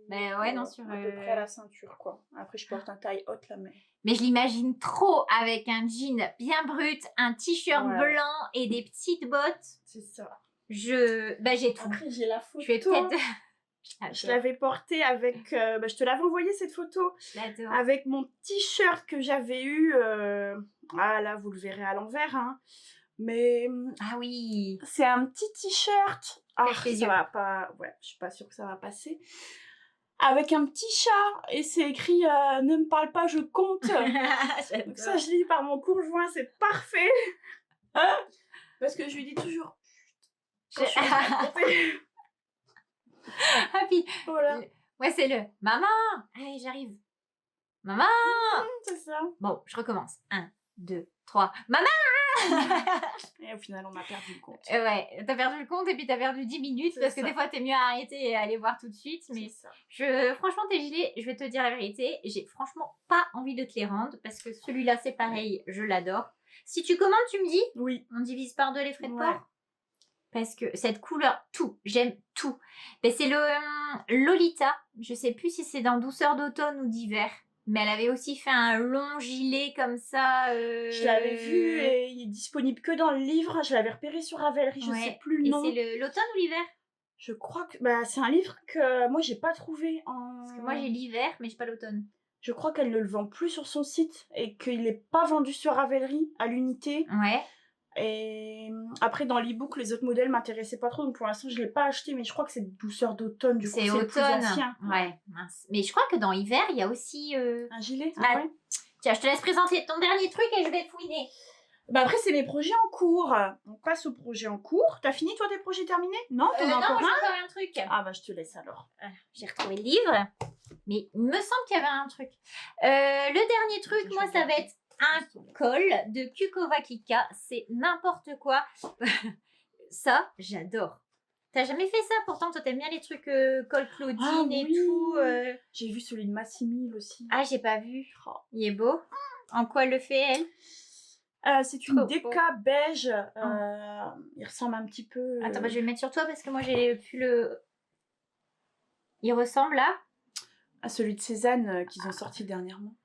Mais ouais, non, sur... À peu près à la ceinture, quoi. Après, je porte un taille haute, là, mais... Mais je l'imagine trop avec un jean bien brut, un t-shirt blanc et des petites bottes. C'est ça. J'ai tout. Après, j'ai la photo. Je vais peut-être... Je l'avais porté avec... je te l'avais envoyé, cette photo. J'adore. Avec mon t-shirt que j'avais eu... là, vous le verrez à l'envers, hein. Mais... Ah oui. C'est un petit t-shirt... ça va pas... Ouais, je suis pas sûre que ça va passer. Avec un petit chat, et c'est écrit ne me parle pas, je compte. Donc ça, je lis par mon conjoint, c'est parfait. Parce que je lui dis toujours... Quand je suis en train de compter. Ah puis, voilà. Ouais, c'est le maman. Allez, j'arrive. Maman. C'est ça. Bon, je recommence. 1, 2, 3. Maman. Et au final, on a perdu le compte. Ouais, t'as perdu le compte et puis t'as perdu 10 minutes parce que des fois, t'es mieux à arrêter et à aller voir tout de suite. Mais franchement, tes gilets, je vais te dire la vérité, j'ai franchement pas envie de te les rendre parce que celui-là, c'est pareil, je l'adore. Si tu commandes, tu me dis. Oui. On divise par 2 les frais de port. Parce que cette couleur, j'aime tout. Mais c'est le Lolita. Je sais plus si c'est dans Douceur d'automne ou d'hiver. Mais elle avait aussi fait un long gilet comme ça. Je l'avais vu et il est disponible que dans le livre. Je l'avais repéré sur Ravelry, je sais plus le nom. Et c'est l'automne ou l'hiver? Je crois que c'est un livre que moi j'ai pas trouvé en... Parce que moi j'ai l'hiver mais j'ai pas l'automne. Je crois qu'elle ne le vend plus sur son site et qu'il n'est pas vendu sur Ravelry à l'unité. Ouais. Et après, dans l'e-book, les autres modèles m'intéressaient pas trop, donc pour l'instant, je l'ai pas acheté, mais je crois que c'est douceur d'automne, du coup, c'est le plus ancien. Ouais, mince. Mais je crois que dans hiver, il y a aussi... Un gilet. Ouais. Tiens, je te laisse présenter ton dernier truc et je vais fouiner. Bah après, c'est mes projets en cours. On passe aux projets en cours. T'as fini, toi, tes projets terminés? Non, t'en as non, encore j'ai un? encore un truc. Ah bah, je te laisse alors. J'ai retrouvé le livre, mais il me semble qu'il y avait un truc. Le dernier truc, moi, ça va être un col de Kukovaklika. C'est n'importe quoi. Ça, j'adore. T'as jamais fait ça? Pourtant, toi, t'aimes bien les trucs col Claudine et tout. J'ai vu celui de Massimil aussi. Ah, j'ai pas vu. Il est beau. En quoi elle le fait, elle? C'est une déca beige. Il ressemble un petit peu... Attends, bah, je vais le mettre sur toi parce que moi, j'ai plus le... Il ressemble à celui de Cézanne qu'ils ont sorti dernièrement.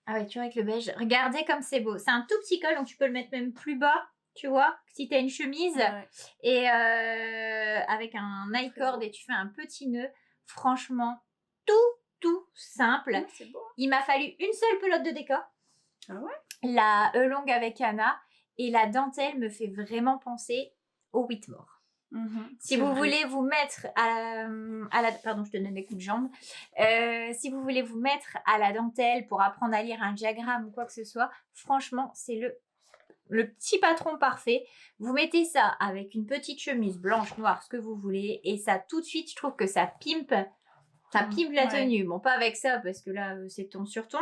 Ah ouais, tu vois, avec le beige. Regardez comme c'est beau. C'est un tout petit col, donc tu peux le mettre même plus bas, tu vois, si t'as une chemise. Ouais. Et avec un I-cord et tu fais un petit nœud. Franchement, tout simple. Ouais, c'est beau. Il m'a fallu une seule pelote de déca. Ah ouais? La longue avec Anna. Et la dentelle me fait vraiment penser au Whitmore. Si vous voulez vous mettre à la... Pardon, je te donne des coups de jambe. Si vous voulez vous mettre à la dentelle pour apprendre à lire un diagramme ou quoi que ce soit, franchement, c'est le petit patron parfait. Vous mettez ça avec une petite chemise blanche, noire, ce que vous voulez. Et ça, tout de suite, je trouve que ça pimpe. Ça pimpe la tenue. Bon, pas avec ça, parce que là, c'est ton sur ton.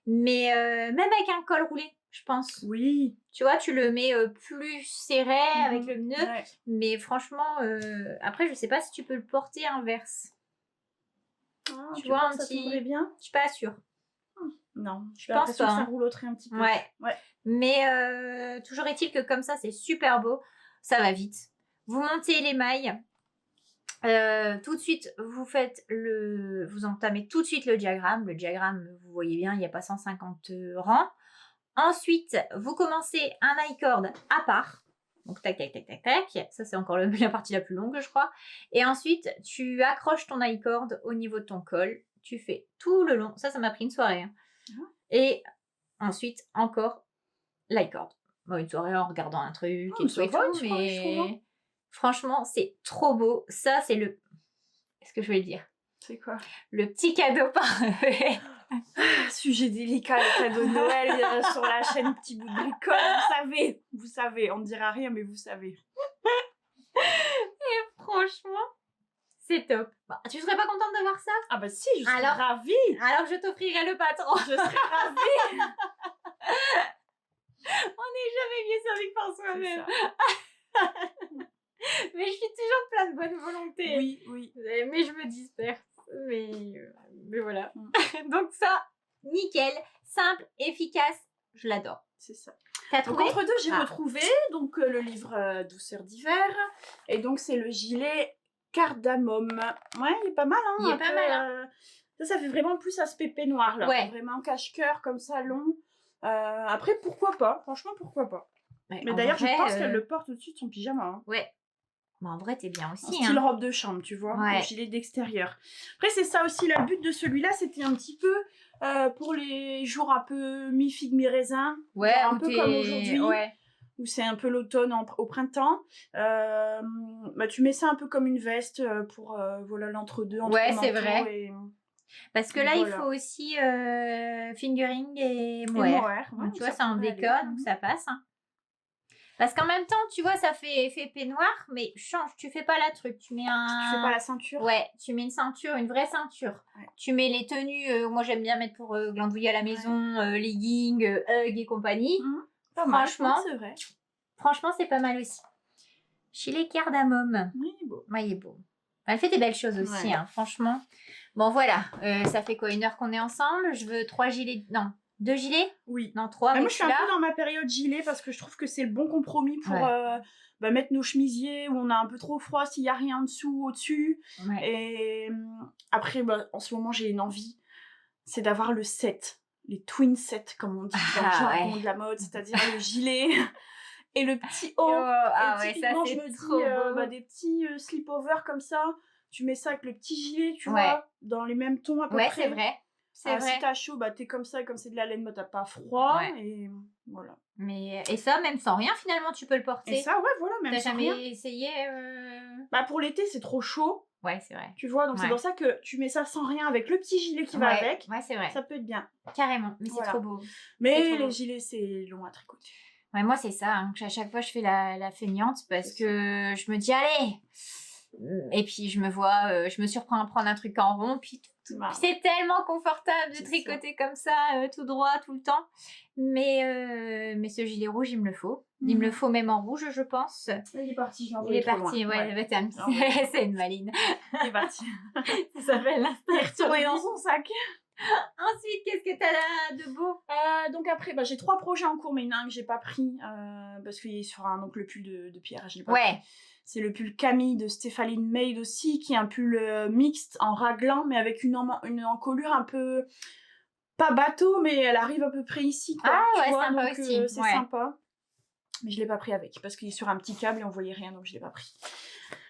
Mais même avec un col roulé, je pense. Oui. Tu vois, tu le mets plus serré avec le nœud. Ouais. Mais franchement, après, je sais pas si tu peux le porter inverse. Ah, tu vois, un petit... Ça bien? Je suis pas sûre. Non, je pense pas. Que ça rouloterait un petit peu. Ouais. Mais toujours est-il que comme ça, c'est super beau. Ça va vite. Vous montez les mailles. Tout de suite, vous entamez tout de suite le diagramme. Le diagramme, vous voyez bien, il n'y a pas 150 rangs. Ensuite, vous commencez un I-cord à part. Donc, tac. Ça, c'est encore la partie la plus longue, je crois. Et ensuite, tu accroches ton I-cord au niveau de ton col. Tu fais tout le long. Ça m'a pris une soirée. Hein. Et ensuite, encore l'I-cord. Bon, une soirée en regardant un truc et tout et tout. Mais franchement, c'est trop beau. Ça, c'est le... Qu'est-ce que je vais dire? C'est quoi? Le petit cadeau parfait. Sujet délicat, le cadeau de Noël sur la chaîne Petit Bout de Bricole, vous savez, on ne dira rien, mais vous savez. Et franchement, c'est top. Bah, tu serais pas contente de voir ça? Ah bah si, je serais ravie. Alors je t'offrirai le patron. Je serais ravie. On n'est jamais mieux servi que par soi-même. Mais je suis toujours plein de bonne volonté. Oui. Mais je me disperse. Mais voilà. Donc ça, nickel, simple, efficace, je l'adore. C'est ça. T'as trouvé? Donc entre deux, j'ai retrouvé donc le livre Douceur d'hiver. Et donc c'est le gilet cardamome. Ouais, il est pas mal. Hein, il est pas mal. Hein. Ça fait vraiment plus aspect peignoir là. Ouais. Vraiment cache-cœur comme ça, long. Après, pourquoi pas? Franchement, pourquoi pas? Ouais, mais d'ailleurs, je pense qu'elle le porte au-dessus de son pyjama. Hein. Ouais. Bah en vrai, t'es bien aussi. Style robe de chambre, tu vois, le gilet d'extérieur. Après, c'est ça aussi, le but de celui-là, c'était un petit peu pour les jours un peu mi-figue, mi-raisin. Ouais, un peu comme aujourd'hui, où c'est un peu l'automne au printemps. Bah, tu mets ça un peu comme une veste pour l'entre-deux. Ouais, c'est vrai. Parce que là, il faut aussi fingering et mohair. Donc, tu vois, ça en décode, donc ça passe. Hein. Parce qu'en même temps, tu vois, ça fait effet peignoir, mais change, tu fais pas la truc. Tu mets Tu fais pas la ceinture? Ouais, tu mets une ceinture, une vraie ceinture. Ouais. Tu mets les tenues, moi j'aime bien mettre pour glandouiller à la maison, leggings, Hug et compagnie. Franchement, c'est vrai. Franchement, c'est pas mal aussi. Gilet cardamome. Oui, il est beau. Ouais, il est beau. Elle fait des belles choses aussi, hein, franchement. Bon, voilà. Ça fait quoi, 1 heure qu'on est ensemble? Je veux 3 gilets... Non. 2 gilets? Oui. Non, 3. Moi, je suis un peu dans ma période gilet parce que je trouve que c'est le bon compromis pour mettre nos chemisiers où on a un peu trop froid s'il n'y a rien en dessous, au-dessus. Ouais. Et après, en ce moment, j'ai une envie, c'est d'avoir le set, les twin sets, comme on dit dans le jargon de la mode, c'est-à-dire le gilet et le petit haut. Ça, c'est trop beau. Des petits slip-over comme ça. Tu mets ça avec le petit gilet, tu vois, dans les mêmes tons à peu près. Ouais, c'est vrai. c'est vrai. Si t'as chaud, bah t'es comme ça, et comme c'est de la laine, bah t'as pas froid, Ouais. et voilà. Et ça, même sans rien, finalement, tu peux le Et porter. ça, ouais, voilà, même T'as sans jamais rien. essayé Bah pour l'été, c'est trop chaud, Ouais, c'est vrai. tu vois, donc c'est Ouais. pour ça que tu mets ça sans rien avec le petit gilet qui va Ouais, avec, ouais, c'est vrai. ça peut être bien. Carrément, mais c'est Voilà. trop beau. Mais trop les beau. gilets, c'est long à tricoter. Ouais, moi, c'est ça, hein, à chaque fois, je fais la feignante parce C'est que je me dis, allez! Et puis, je me surprends à prendre un truc en rond, puis Bah, c'est tellement confortable de c'est tricoter comme ça, tout droit, tout le temps. Mais ce gilet rouge, il me le faut. Il me le faut même en rouge, je pense. il est parti, Il est parti, ouais. Bah, c'est une maline. Il est parti. Ça s'appelle l'instinct. Il est retourné dans son sac. Ensuite, qu'est-ce que t'as là de beau? Donc après, bah, j'ai 3 projets en cours, mais il y en a un que j'ai pas pris, parce qu'il est sur donc le pull de Pierre, je l'ai pas pris. C'est le pull Camille de Stéphanie Maid aussi, qui est un pull mixte en raglan, mais avec une encolure un peu, pas bateau, mais elle arrive à peu près ici, quoi. Ah tu vois, sympa donc aussi. c'est sympa. Mais je l'ai pas pris avec, parce qu'il est sur un petit câble et on voyait rien, donc je l'ai pas pris.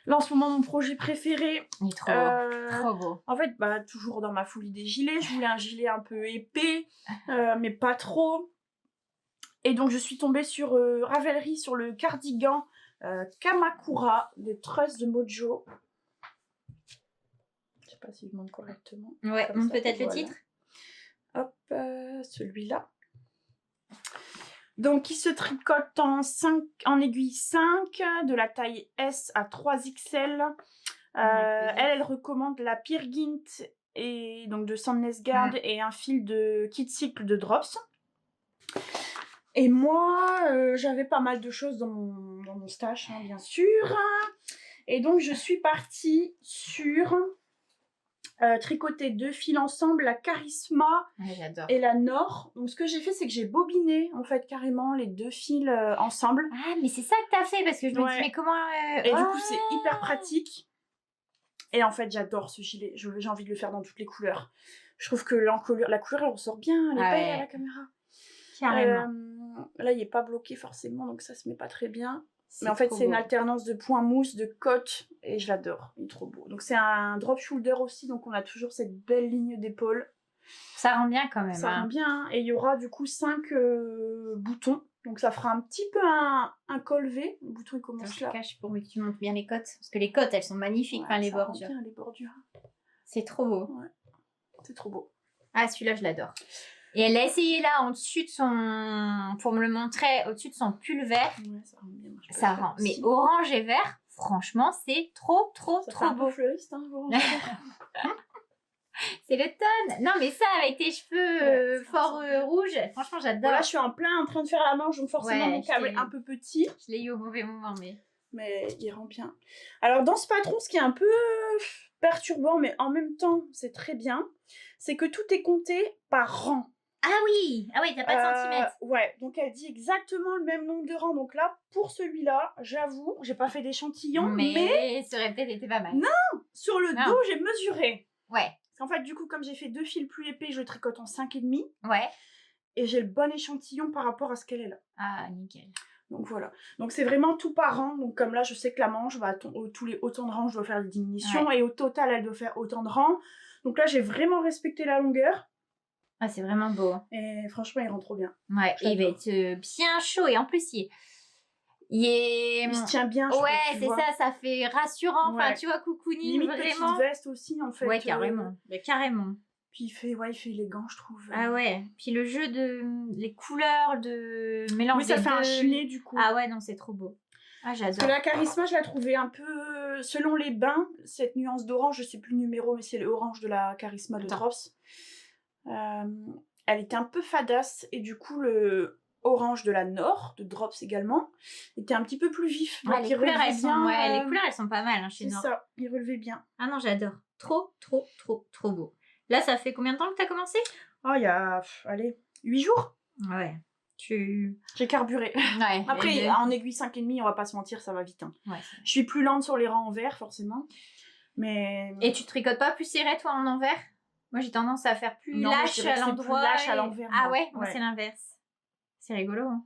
Là, en ce moment, mon projet préféré... Il est trop beau. Trop beau. En fait, bah, toujours dans ma folie des gilets, je voulais un gilet un peu épais, mais pas trop. Et donc, je suis tombée sur Ravelry, sur le cardigan Kamakura des Trusses de Mojo. Je sais pas si je demande correctement. Ouais, peut-être le titre. Hop, celui-là. Donc, il se tricote en aiguille 5, de la taille S à 3XL. Elle recommande la Peer Gynt et donc de Sandnesgaard et un fil de Kit Cycle de Drops. Et moi, j'avais pas mal de choses dans mon stash, hein, bien sûr. Et donc, je suis partie sur tricoter 2 fils ensemble, la Charisma et la Nord. Donc, ce que j'ai fait, c'est que j'ai bobiné, en fait, carrément les 2 fils ensemble. Ah, mais c'est ça que t'as fait, parce que je me dis, mais comment... Et du coup, c'est hyper pratique. Et en fait, j'adore ce gilet. J'ai envie de le faire dans toutes les couleurs. Je trouve que la couleur, elle ressort bien. Elle est belle à la caméra. Carrément. Là, il n'est pas bloqué forcément, donc ça se met pas très bien. Mais en fait, c'est une alternance de points mousse, de cotte, et je l'adore. Il est trop beau. Donc, c'est un drop shoulder aussi, donc on a toujours cette belle ligne d'épaule. Ça rend bien quand même. Ça rend bien. Et il y aura du coup 5 boutons. Donc, ça fera un petit peu un col V. Le bouton, il commence là. Je cache pour que tu montres bien les cottes. Parce que les cottes, elles sont magnifiques. Ouais, les ça bordures. rend bien les bordures. C'est trop beau. Ouais. C'est trop beau. Ah, celui-là, je l'adore. Et elle a essayé là, au-dessus de son... Pour me le montrer, au-dessus de son pull vert. Ouais, ça rend bien. Ça rend. Mais orange et vert, franchement, c'est trop beau. Fleuriste, hein, c'est l'automne. Non, mais ça, avec tes cheveux fort rouges, franchement, j'adore. Bon, là, je suis en plein en train de faire la manche, donc forcément, mon câble est un peu petit. Je l'ai eu au mauvais moment, mais il rend bien. Alors, dans ce patron, ce qui est un peu perturbant, mais en même temps, c'est très bien, c'est que tout est compté par rang. Ah oui, t'as pas de centimètres. Ouais, donc elle dit exactement le même nombre de rangs. Donc là, pour celui-là, j'avoue, j'ai pas fait d'échantillon, mais ça aurait peut-être été pas mal. Non, sur le dos, j'ai mesuré. Ouais. Parce qu'en fait, du coup, comme j'ai fait 2 fils plus épais, je le tricote en 5,5. Ouais. Et j'ai le bon échantillon par rapport à ce qu'elle est là. Ah, nickel. Donc voilà. Donc c'est vraiment tout par rang. Donc comme là, je sais que la manche, autant de rangs, je dois faire des diminutions. Et au total, elle doit faire autant de rangs. Donc là, j'ai vraiment respecté la longueur. Ah, c'est vraiment beau. Et franchement, il rend trop bien. Ouais, et il va être bien chaud. Et en plus, il se tient bien. Ouais, c'est ça, ça fait rassurant. Enfin, tu vois, cocooning, limite vraiment. Petite veste aussi, en fait. Ouais, carrément. Carrément. Puis il fait élégant, je trouve. Ah ouais. Puis le jeu les couleurs, de mélange. Oui, ça fait un chiné, du coup. Ah ouais, non, c'est trop beau. Ah, j'adore. Parce que la Charisma, je la trouvais un peu, selon les bains, cette nuance d'orange, je sais plus le numéro, mais c'est l'orange de la Charisma de Drops. Elle était un peu fadasse, et du coup, le orange de la Nord, de Drops également, était un petit peu plus vif. Ouais, les couleurs, les couleurs, elles sont pas mal, hein, chez Nord. C'est ça, il relevait bien. Ah non, j'adore. Trop beau. Là, ça fait combien de temps que t'as commencé? Oh, il y a, 8 jours. Ouais. J'ai carburé. Ouais. Après, en aiguille 5,5, on va pas se mentir, ça va vite. Hein. Ouais, je suis plus lente sur les rangs en vert, forcément. Mais... Et tu tricotes pas plus serré, toi, en envers? Moi, j'ai tendance à faire plus lâche à l'endroit. Lâche à l'envers. Ah ouais, moi, c'est l'inverse. C'est rigolo, hein.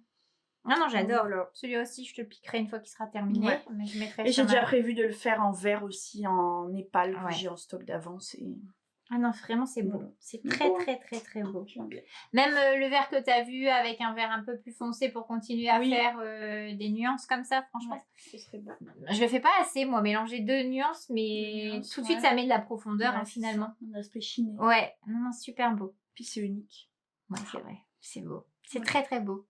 Ah non, j'adore. Voilà. Celui-là aussi, je te le piquerai une fois qu'il sera terminé. Ouais. Mais je mettrai. Et j'ai déjà prévu de le faire en vert aussi, en népal, que j'ai en stock d'avance. Et... Ah non, vraiment, c'est beau. C'est très, beau, hein. très, très, très beau. J'aime bien. Même le vert que tu as vu avec un vert un peu plus foncé pour continuer à faire des nuances comme ça, franchement. Ouais, ce serait beau. Je le fais pas assez, moi, mélanger 2 nuances, mais tout de suite, ça met de la profondeur, Ouais, finalement. Un aspect chiné. Ouais, non, super beau. Puis c'est unique. Ouais, c'est vrai. C'est beau. C'est très, très beau.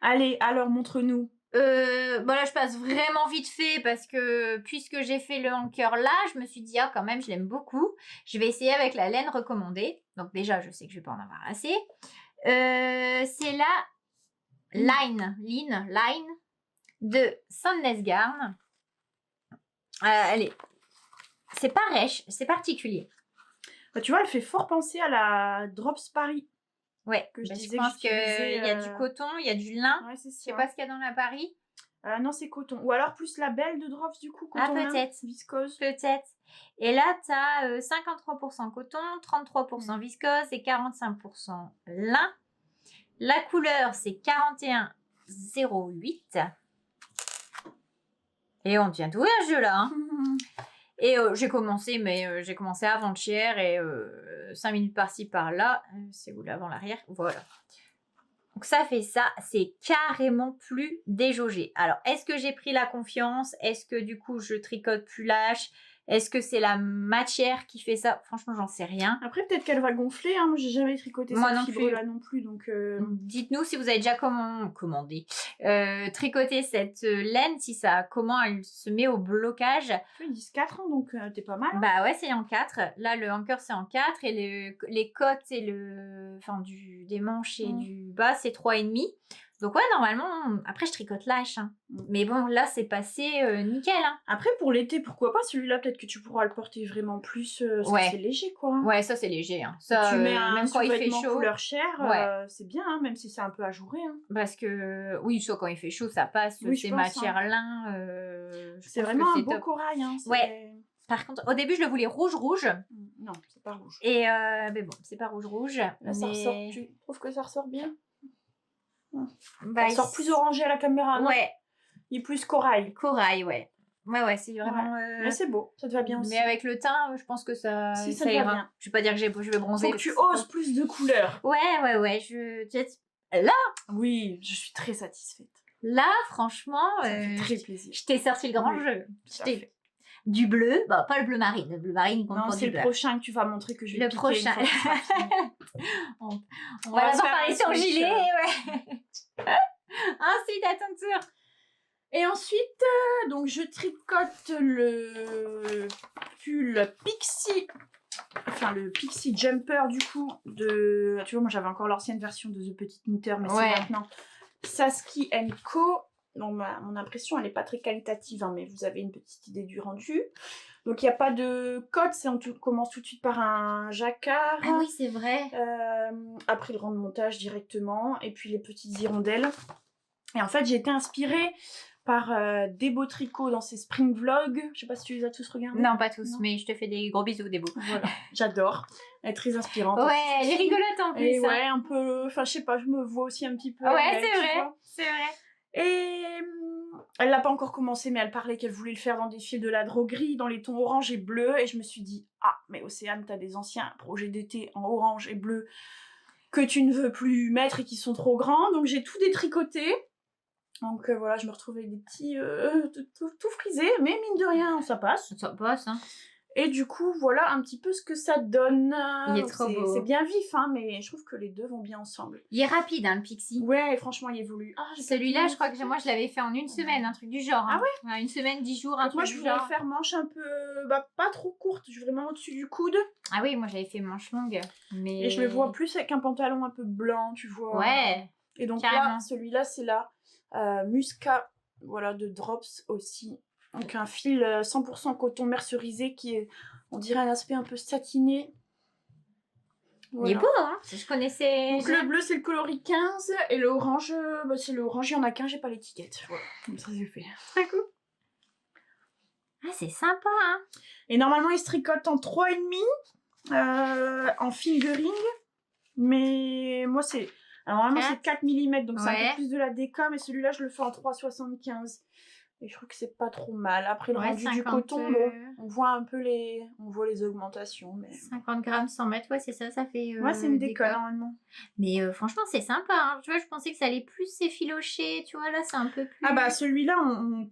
Allez, alors, montre-nous. Bon là je passe vraiment vite fait parce que puisque j'ai fait le anchor là, je me suis dit ah quand même je l'aime beaucoup. Je vais essayer avec la laine recommandée. Donc déjà je sais que je vais pas en avoir assez. C'est la Line de Sandnes Garn. C'est pas rêche, c'est particulier. Bah, tu vois, elle fait fort penser à la Drops Paris. Ouais, que je je pense qu'il y a du coton, il y a du lin. Ouais, c'est je sais pas ce qu'il y a dans la Paris. Non, c'est coton. Ou alors plus la belle de Drops, du coup, coton peut-être. viscose. Peut-être. Et là, tu as 53% coton, 33% viscose et 45% lin. La couleur, c'est 4108. Et on vient d'ouvrir ce jeu-là. Hein. Et j'ai commencé avant-hier et 5 minutes par-ci, par-là. C'est où l'avant, l'arrière? Voilà. Donc ça fait ça, c'est carrément plus déjaugé. Alors, est-ce que j'ai pris la confiance? Est-ce que du coup, je tricote plus lâche? Est-ce que c'est la matière qui fait ça? Franchement, j'en sais rien. Après, peut-être qu'elle va gonfler. Hein. Moi, j'ai jamais tricoté cette fibre-là non plus. Donc, dites-nous si vous avez déjà tricoté cette laine, comment elle se met au blocage. Ils disent 4 ans, donc t'es pas mal. Hein. Bah ouais, c'est en 4. Là, le anchor, c'est en 4. Et les côtes et des manches et du bas, c'est 3,5. Donc ouais, normalement, après je tricote lâche. Hein. Mais bon, là, c'est passé nickel. Hein. Après, pour l'été, pourquoi pas? Celui-là, peut-être que tu pourras le porter vraiment plus. Parce que c'est léger, quoi. Ouais, ça, c'est léger. Hein. Ça, tu mets un même quand il fait chaud. couleur chair, c'est bien, hein, même si c'est un peu ajouré. Hein. Parce que, oui, soit quand il fait chaud, ça passe. Ces matières lin. C'est vraiment un beau corail. Hein, ouais. Par contre, au début, je le voulais rouge. Non, c'est pas rouge. Et mais bon, c'est pas rouge. Là, ça ressort. Tu trouves que ça ressort bien? Bah, ça sort plus orangé à la caméra, non? Ouais. Il est plus corail. Corail, ouais. Ouais, c'est vraiment... Mais c'est beau, ça te va bien aussi. Mais avec le teint, je pense que ça te va bien. Je vais pas dire que je vais bronzer. Faut que tu oses plus de couleurs. Ouais. Là, oui, je suis très satisfaite. Là, franchement... Ça fait très plaisir. Je t'ai sorti le grand jeu. Du bleu, bah pas le bleu marine. Le bleu marine, non, c'est le prochain que tu vas montrer que je vais piquer. Le prochain. on va d'abord parler sur gilet. Ensuite, à ton tour. Et ensuite, donc je tricote le pull Pixie. Enfin, le Pixie Jumper, du coup, de... Tu vois, moi, j'avais encore l'ancienne version de The Petite Knitteur, mais c'est maintenant Saski & Co. Donc, mon impression, elle n'est pas très qualitative, hein, mais vous avez une petite idée du rendu. Donc, il n'y a pas de code, on commence tout de suite par un jacquard. Ah oui, c'est vrai. Après le rang de montage directement, et puis les petites hirondelles. Et en fait, j'ai été inspirée par Debo Tricot dans ses Spring Vlogs. Je sais pas si tu les as tous regardés. Non, pas tous, mais je te fais des gros bisous, Debo. Voilà, j'adore. Elle est très inspirante. Ouais, elle est rigolote en plus. Et ouais, un peu... Enfin, je sais pas, je me vois aussi un petit peu. Ouais, c'est vrai. Et elle l'a pas encore commencé, mais elle parlait qu'elle voulait le faire dans des fils de la droguerie, dans les tons orange et bleu. Et je me suis dit, ah, mais Océane, t'as des anciens projets d'été en orange et bleu que tu ne veux plus mettre et qui sont trop grands. Donc j'ai tout détricoté. Donc voilà, je me retrouve avec des petits tout frisés, mais mine de rien, ça passe. Ça passe, hein. Et du coup, voilà un petit peu ce que ça donne. Il est trop beau. C'est bien vif, hein, mais je trouve que les deux vont bien ensemble. Il est rapide, hein, le Pixie. Ouais, franchement, il évolue. Ah, celui-là, je crois que moi, je l'avais fait en une semaine, un truc du genre. Hein. Ah ouais, une semaine, 10 jours, un truc du genre. Moi, je voulais faire manche un peu, pas trop courte, vraiment au-dessus du coude. Ah oui, moi, j'avais fait manche longue. Mais... Et je le vois plus avec un pantalon un peu blanc, tu vois. Ouais. Et donc là, celui-là, c'est la Musca, voilà, de Drops aussi. Donc un fil 100% coton mercerisé qui est, on dirait, un aspect un peu satiné. Voilà. Il est beau, hein. Je connaissais. Donc le bleu, c'est le coloris 15 et le orange, c'est le orange, il y en a qu'un, j'ai pas l'étiquette. Voilà, comme ça c'est fait. Très cool. Ah, c'est sympa, hein. Et normalement, il se tricote en 3,5 en fingering. Mais moi, c'est... Alors normalement, c'est 4 mm, donc c'est un peu plus de la déca, mais celui-là, je le fais en 3,75. Et je trouve que c'est pas trop mal. Après le Ouais, rendu du 50, coton, bon, on voit un peu les augmentations. Mais... 50 grammes 100 mètres, ouais, c'est ça fait Ouais, c'est une des décolle corps. normalement. Mais franchement, c'est sympa. Hein. Tu vois, je pensais que ça allait plus s'effilocher. Tu vois, là, c'est un peu plus. Ah bah celui-là,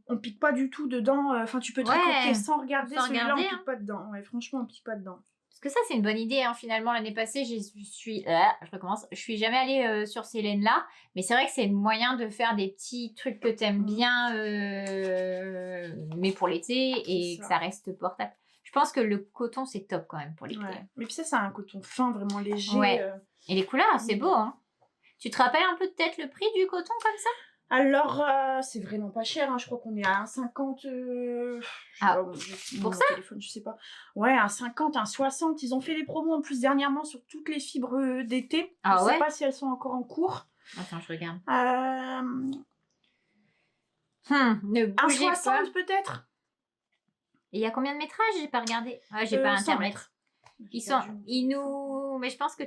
on pique pas du tout dedans. Enfin, tu peux tricoter Ouais, sans regarder. sans Celui-là, on regarder, pique hein. pas dedans. Ouais, franchement, on pique pas dedans. Parce que ça, c'est une bonne idée. Hein. Finalement, l'année passée, je recommence. Je suis jamais allée sur ces laines-là. Mais c'est vrai que c'est le moyen de faire des petits trucs que t'aimes bien, mais pour l'été, et C'est que ça. ça reste portable. Je pense que le coton, c'est top quand même pour l'été. Ouais. Mais puis ça, c'est un coton fin, vraiment léger. Ouais. Et les couleurs, c'est beau. Hein. Tu te rappelles un peu peut-être le prix du coton comme ça? Alors, c'est vraiment pas cher, hein. Je crois qu'on est à 1,50. Pour ça téléphone, je sais pas. Ouais, 1,50, 1,60. Ils ont fait des promos en plus dernièrement sur toutes les fibres d'été. Ah je sais ouais pas si elles sont encore en cours. Attends, je regarde. Ne bougez pas. 1,60 peut-être. Et il y a combien de métrages? J'ai pas regardé. Ah, j'ai pas 100 internet. mètres. Mais je pense que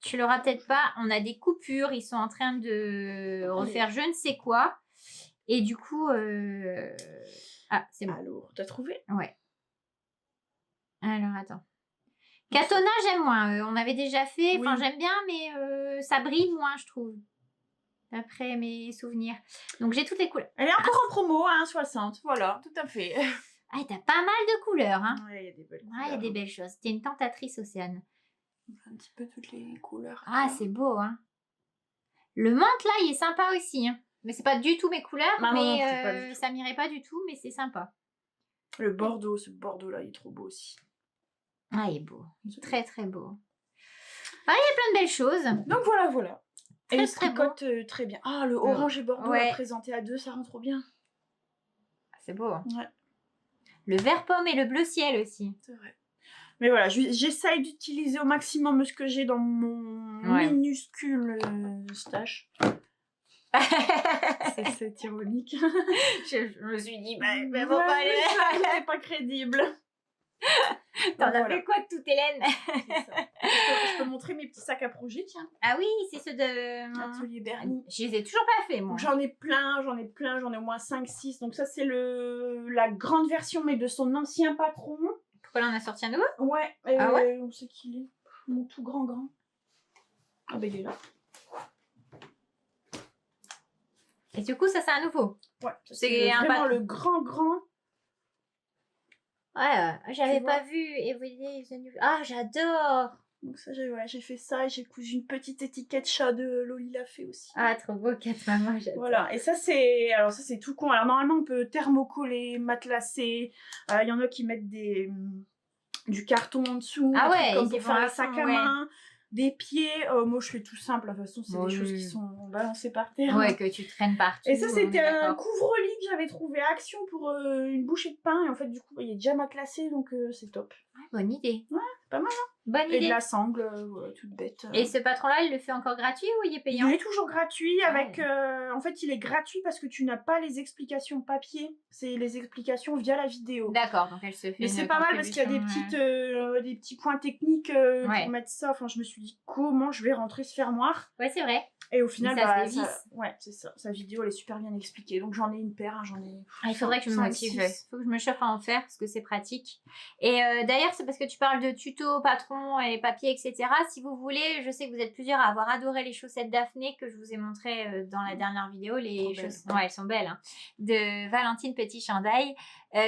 tu l'auras peut-être pas. On a des coupures. Ils sont en train de refaire je ne sais quoi. Et du coup, ah, c'est bon. Alors, t'as trouvé? Ouais. Alors, attends. Katona, j'aime moins. On avait déjà fait. Enfin, j'aime bien, mais ça brille moins, je trouve. D'après mes souvenirs. Donc, j'ai toutes les couleurs. Elle est encore en promo à 1,60. Voilà, tout à fait. Ah, t'as pas mal de couleurs, hein. Ouais, il y a des belles couleurs. Ah, il y a des belles choses. T'es une tentatrice, Océane. Un petit peu toutes les couleurs. Ah, c'est beau, hein. Le menthe, là, il est sympa aussi. Hein. Mais c'est pas du tout mes couleurs, Non, mais ça m'irait pas du tout, mais c'est sympa. Le Bordeaux, ce Bordeaux-là, il est trop beau aussi. Ah, il est beau. Il est très, très beau. Ah, il y a plein de belles choses. Donc voilà. Très, et il se très beau. tricote très bien. Ah, le orange et Bordeaux Ouais. présenté à deux, ça rend trop bien. C'est beau. Hein. Ouais. Le vert pomme et le bleu ciel aussi. C'est vrai. Mais voilà, j'essaye d'utiliser au maximum ce que j'ai dans mon minuscule stash. c'est ironique. je me suis dit, mais faut pas aller. C'est pas crédible. T'en as fait quoi de toute Hélène? Je peux montrer mes petits sacs à projet, tiens. Ah oui, c'est ceux de Atelier Bernie. Je les ai toujours pas fait, moi. J'en ai plein, j'en ai au moins 5-6. Donc ça, c'est la grande version, mais de son ancien patron. Pourquoi là, on a sorti un nouveau? Ouais. Ah ouais? Où c'est qu'il est? Mon tout grand. Ah ben il est là. Et du coup, ça, c'est un nouveau. Ouais. C'est vraiment le grand. Ouais, j'avais pas vu Everyday is a New... Ah, j'adore. Donc ça, j'ai fait ça et j'ai cousu une petite étiquette chat de Loli l'a fait aussi. Ah, trop beau, Kat Maman, j'adore. Voilà, et ça c'est tout con. Alors normalement, on peut thermocoller, matelassé. Il y en a qui mettent du carton en dessous. Ah ouais, comme pour faire un sac à main. Des pieds, moi je fais tout simple, de toute façon c'est des choses qui sont balancées par terre. Ouais, que tu traînes partout. Et ça c'était un couvre-lit que j'avais trouvé à Action pour une bouchée de pain, et en fait du coup il est déjà matelassé, donc c'est top. Ouais, bonne idée. Ouais, c'est pas mal, hein. Bonne idée. Et de la sangle, toute bête. Et ce patron-là, il le fait encore gratuit ou il est payant? Il est toujours gratuit avec... en fait, il est gratuit parce que tu n'as pas les explications papier. C'est les explications via la vidéo. D'accord, donc elle se fait. Mais c'est pas mal parce qu'il y a des petits points techniques pour mettre ça. Enfin, je me suis dit, comment je vais rentrer ce fermoir? Ouais, c'est vrai. Et au final, ouais, c'est ça. Sa vidéo, elle est super bien expliquée. Donc, j'en ai une paire, j'en ai... il faudrait que je me motive. Il faut que je me chauffe à en faire parce que c'est pratique. Et d'ailleurs, c'est parce que tu parles de tuto, patron et papier, etc. Si vous voulez, je sais que vous êtes plusieurs à avoir adoré les chaussettes Daphné que je vous ai montrées dans la dernière vidéo. Les chaussettes, ouais, elles sont belles. Hein, de Valentine Petit-Chandail.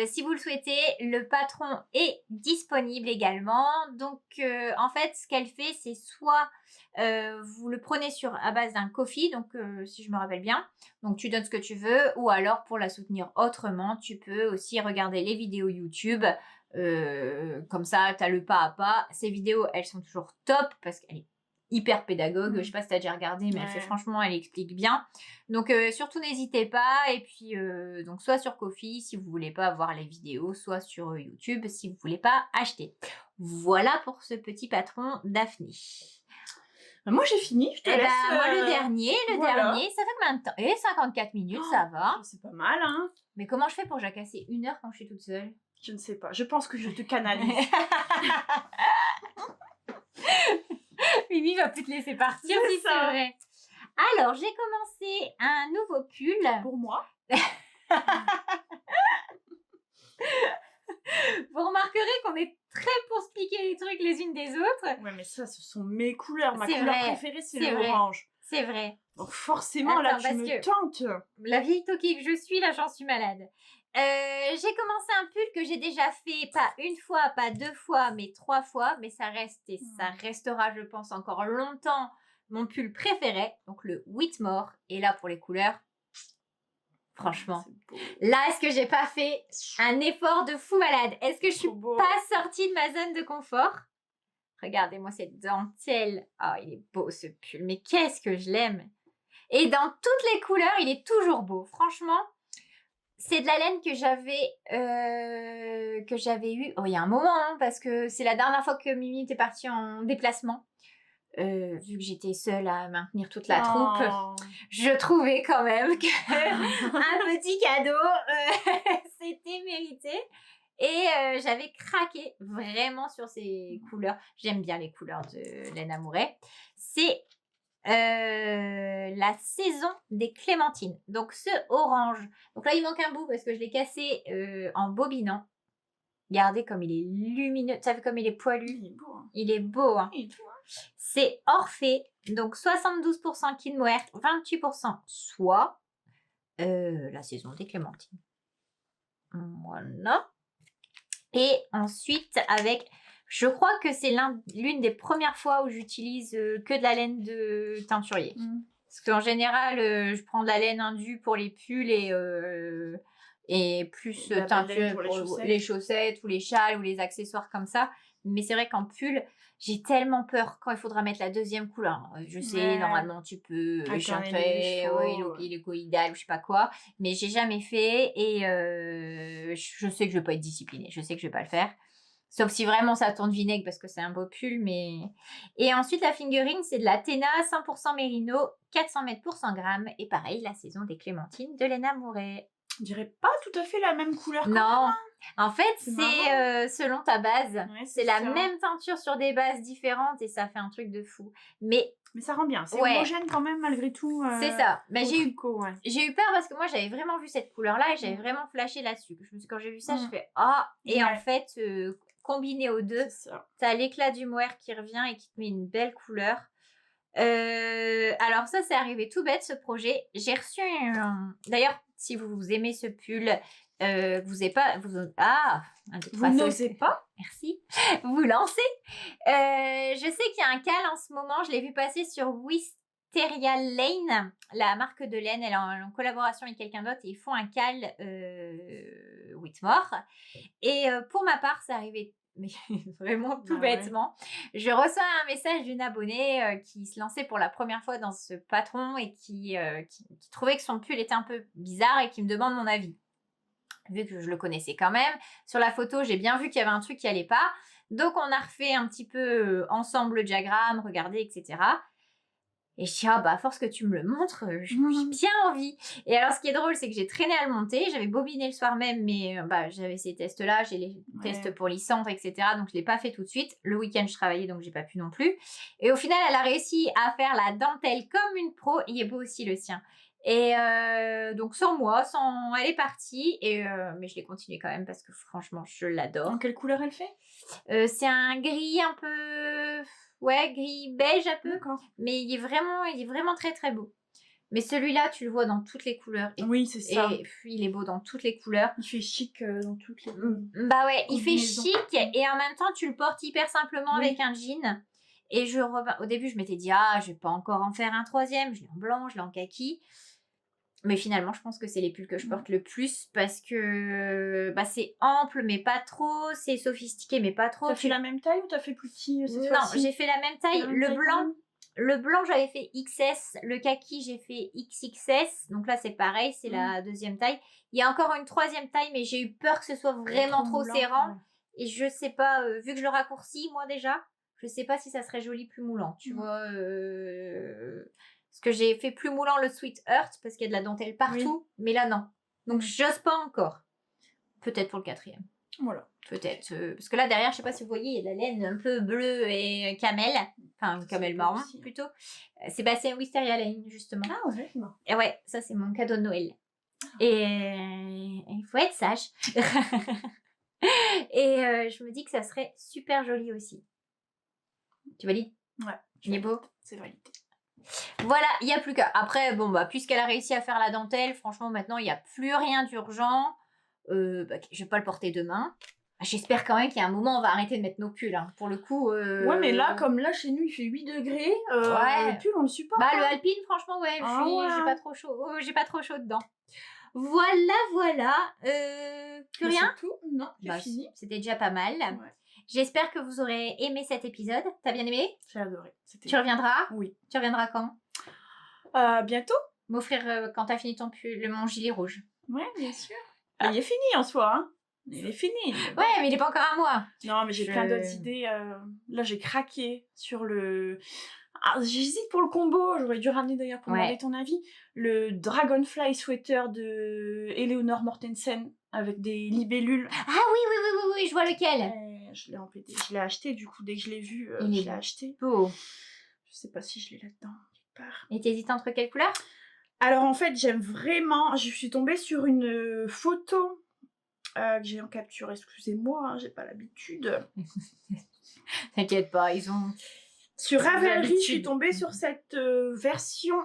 Si vous le souhaitez, le patron est disponible également. Donc, en fait, ce qu'elle fait, c'est soit... vous le prenez à base d'un Ko-fi, donc si je me rappelle bien, donc tu donnes ce que tu veux, ou alors pour la soutenir autrement, tu peux aussi regarder les vidéos YouTube, comme ça tu as le pas à pas. Ces vidéos, elles sont toujours top parce qu'elle est hyper pédagogue, je sais pas si tu as déjà regardé, mais franchement elle explique bien, donc surtout n'hésitez pas. Et puis donc soit sur Ko-fi si vous voulez pas voir les vidéos, soit sur YouTube si vous voulez pas acheter. Voilà pour ce petit patron Daphné. Moi j'ai fini, je te laisse. Moi le dernier, ça fait combien de temps? 54 minutes, ça va. C'est pas mal, hein. Mais comment je fais pour jacasser 1 heure quand je suis toute seule? Je ne sais pas, je pense que je te canalise. Mimi va plus te laisser partir si c'est vrai. Alors, j'ai commencé un nouveau pull. Pour moi. Vous remarquerez qu'on est très pour se piquer les trucs les unes des autres. Ouais, mais ça, ce sont mes couleurs. Ma C'est couleur vrai, préférée, c'est c'est vrai. l'orange. C'est vrai. Donc forcément, là, Attends, tu parce me que tentes. la vieille toquée que je suis, là, j'en suis malade. J'ai commencé un pull que j'ai déjà fait, pas une fois, pas 2 fois, mais 3 fois. Mais ça reste et ça restera, je pense, encore longtemps mon pull préféré. Donc le Whitmore. Et là, pour les couleurs, franchement. Là, est-ce que j'ai pas fait un effort de fou malade? Est-ce que je suis pas sortie de ma zone de confort? Regardez-moi cette dentelle. Oh, il est beau ce pull. Mais qu'est-ce que je l'aime! Et dans toutes les couleurs, il est toujours beau. Franchement, c'est de la laine que j'avais eu il y a un moment, hein, parce que c'est la dernière fois que Mimi était partie en déplacement. Vu que j'étais seule à maintenir toute la troupe, je trouvais quand même que un petit cadeau, c'était mérité. Et j'avais craqué vraiment sur ces couleurs. J'aime bien les couleurs de laine Amouret. C'est la saison des clémentines. Donc ce orange. Donc là, il manque un bout parce que je l'ai cassé en bobinant. Regardez comme il est lumineux. Tu sais comme il est poilu. Il est beau. Hein. Il est beau. Hein. C'est Orphée. Donc 72% Kinmoer, 28% soie. La saison des clémentines. Voilà. Et ensuite, avec... Je crois que c'est l'une des premières fois où j'utilise que de la laine de teinturier. Parce qu'en général, je prends de la laine indue pour les pulls et plus teinture pour les chaussettes ou les châles ou les accessoires comme ça. Mais c'est vrai qu'en pull, j'ai tellement peur quand il faudra mettre la deuxième couleur. Je sais, normalement, tu peux chanter, le coïdal ou je sais pas quoi. Mais j'ai jamais fait et je sais que je vais pas être disciplinée. Je sais que je vais pas le faire. Sauf si vraiment ça tourne vinaigre parce que c'est un beau pull. Mais... Et ensuite, la fingering, c'est de la Tena 100% Mérino, 400 mètres pour 100 grammes. Et pareil, la saison des clémentines de Léna Mouret. On dirait pas tout à fait la même couleur. Non, en fait, c'est selon ta base. Ouais, c'est la même teinture sur des bases différentes et ça fait un truc de fou. Mais ça rend bien. C'est homogène quand même malgré tout. C'est ça. Mais j'ai eu peur parce que moi, j'avais vraiment vu cette couleur-là et j'avais vraiment flashé là-dessus. Quand j'ai vu ça, j'ai fait « Ah !» Et en fait, combiné aux deux, t'as l'éclat du mohair qui revient et qui te met une belle couleur. Alors ça, c'est arrivé tout bête, ce projet. J'ai reçu D'ailleurs, si vous aimez ce pull, vous n'osez pas... Vous n'osez pas? Merci. Vous lancez. Je sais qu'il y a un cal en ce moment. Je l'ai vu passer sur Wisteria Lane, la marque de laine. Elle est en collaboration avec quelqu'un d'autre et ils font un cal Whitmore. Et pour ma part, c'est arrivé mais vraiment tout bêtement. Je reçois un message d'une abonnée qui se lançait pour la première fois dans ce patron et qui trouvait que son pull était un peu bizarre et qui me demande mon avis. Vu que je le connaissais quand même. Sur la photo, j'ai bien vu qu'il y avait un truc qui allait pas. Donc, on a refait un petit peu ensemble le diagramme, regardé, etc. Et je dis, à force que tu me le montres, j'ai bien envie. Et alors, ce qui est drôle, c'est que j'ai traîné à le monter. J'avais bobiné le soir même, mais j'avais ces tests-là. J'ai les tests pour licence, etc. Donc, je ne l'ai pas fait tout de suite. Le week-end, je travaillais, donc j'ai pas pu non plus. Et au final, elle a réussi à faire la dentelle comme une pro. Il est beau aussi, le sien. Et donc, sans moi, elle est partie. Mais je l'ai continué quand même parce que franchement, je l'adore. En quelle couleur elle fait? C'est un gris un peu... Ouais, gris beige un peu. Mais il est vraiment très très beau. Mais celui-là, tu le vois dans toutes les couleurs. Oui, c'est ça. Et il est beau dans toutes les couleurs. Il fait chic dans toutes les... Bah ouais, il fait chic et en même temps, tu le portes hyper simplement avec un jean. Et au début, je m'étais dit, je vais pas encore en faire un troisième. Je l'ai en blanc, je l'ai en kaki. Mais finalement, je pense que c'est les pulls que je porte le plus parce que c'est ample, mais pas trop. C'est sophistiqué, mais pas trop. T'as fait la même taille ou t'as fait plus petit cette fois-ci? Non, j'ai fait la même taille. Le blanc, j'avais fait XS. Le kaki, j'ai fait XXS. Donc là, c'est pareil, c'est la deuxième taille. Il y a encore une troisième taille, mais j'ai eu peur que ce soit vraiment trop serrant. Et je sais pas, vu que je le raccourcis, moi déjà, je sais pas si ça serait joli plus moulant. Tu vois parce que j'ai fait plus moulant le Sweet Heart parce qu'il y a de la dentelle partout, mais là non. Donc j'ose pas encore. Peut-être pour le quatrième. Voilà. Peut-être. Parce que là derrière, je sais pas si vous voyez, il y a de la laine un peu bleue et camel. Enfin, camel marron plutôt. C'est Wisteria Lane justement. Ah ouais. Et ouais, ça c'est mon cadeau de Noël. Et il faut être sage. Et je me dis que ça serait super joli aussi. Tu valides? Ouais. Il est beau? C'est validé. Voilà, il n'y a plus qu'à. Après, bon, bah, puisqu'elle a réussi à faire la dentelle, franchement, maintenant, il n'y a plus rien d'urgent. Je vais pas le porter demain. J'espère quand même qu'il y a un moment, on va arrêter de mettre nos pulls. Hein. Pour le coup. Ouais, mais là, comme là, chez nous, il fait 8 degrés, ouais. le pull, on le supporte. Bah, le Alpine, franchement, ouais, j'ai pas trop chaud. J'ai pas trop chaud dedans. Voilà. Plus rien? C'est tout? Non, c'est fini. C'était déjà pas mal. Ouais. J'espère que vous aurez aimé cet épisode. T'as bien aimé? J'ai adoré. Tu reviendras? Oui. Tu reviendras quand? Bientôt. M'offrir quand t'as fini ton pull, mon gilet rouge. Ouais, bien sûr. Il est fini en soi, hein. Il est fini. Ouais, mais il est pas encore à moi. Non, mais j'ai plein d'autres idées. Là, j'ai craqué sur le... j'hésite pour le combo. J'aurais dû ramener d'ailleurs pour demander ton avis. Le Dragonfly sweater de Eleanor Mortensen avec des libellules. Ah oui, je vois lequel. Je l'ai en PD. Je l'ai acheté du coup, dès que je l'ai vu, je l'ai acheté. Beau. Je sais pas si je l'ai là-dedans. Et t'hésites entre quelle couleur? Alors en fait, j'aime vraiment... Je suis tombée sur une photo que j'ai en capture. Excusez-moi, hein, j'ai pas l'habitude. T'inquiète pas, ils ont... Sur Ravelry, je suis tombée sur cette version.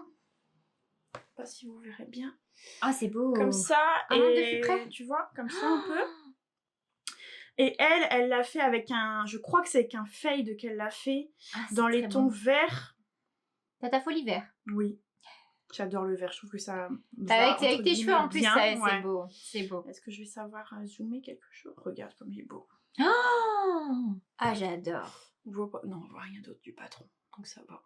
Je sais pas si vous verrez bien. Ah, c'est beau. Comme ça. Et tu vois, comme ça un peu. Et elle l'a fait avec un... Je crois que c'est avec un fade qu'elle l'a fait. Dans les tons verts. T'as ta folie vert. Oui. J'adore le vert, je trouve que ça... Avec tes cheveux en plus, c'est beau. C'est beau. Est-ce que je vais savoir zoomer quelque chose? Regarde comme il est beau. Oh, ah, j'adore. On voit pas... Non, on voit rien d'autre du patron, donc ça va.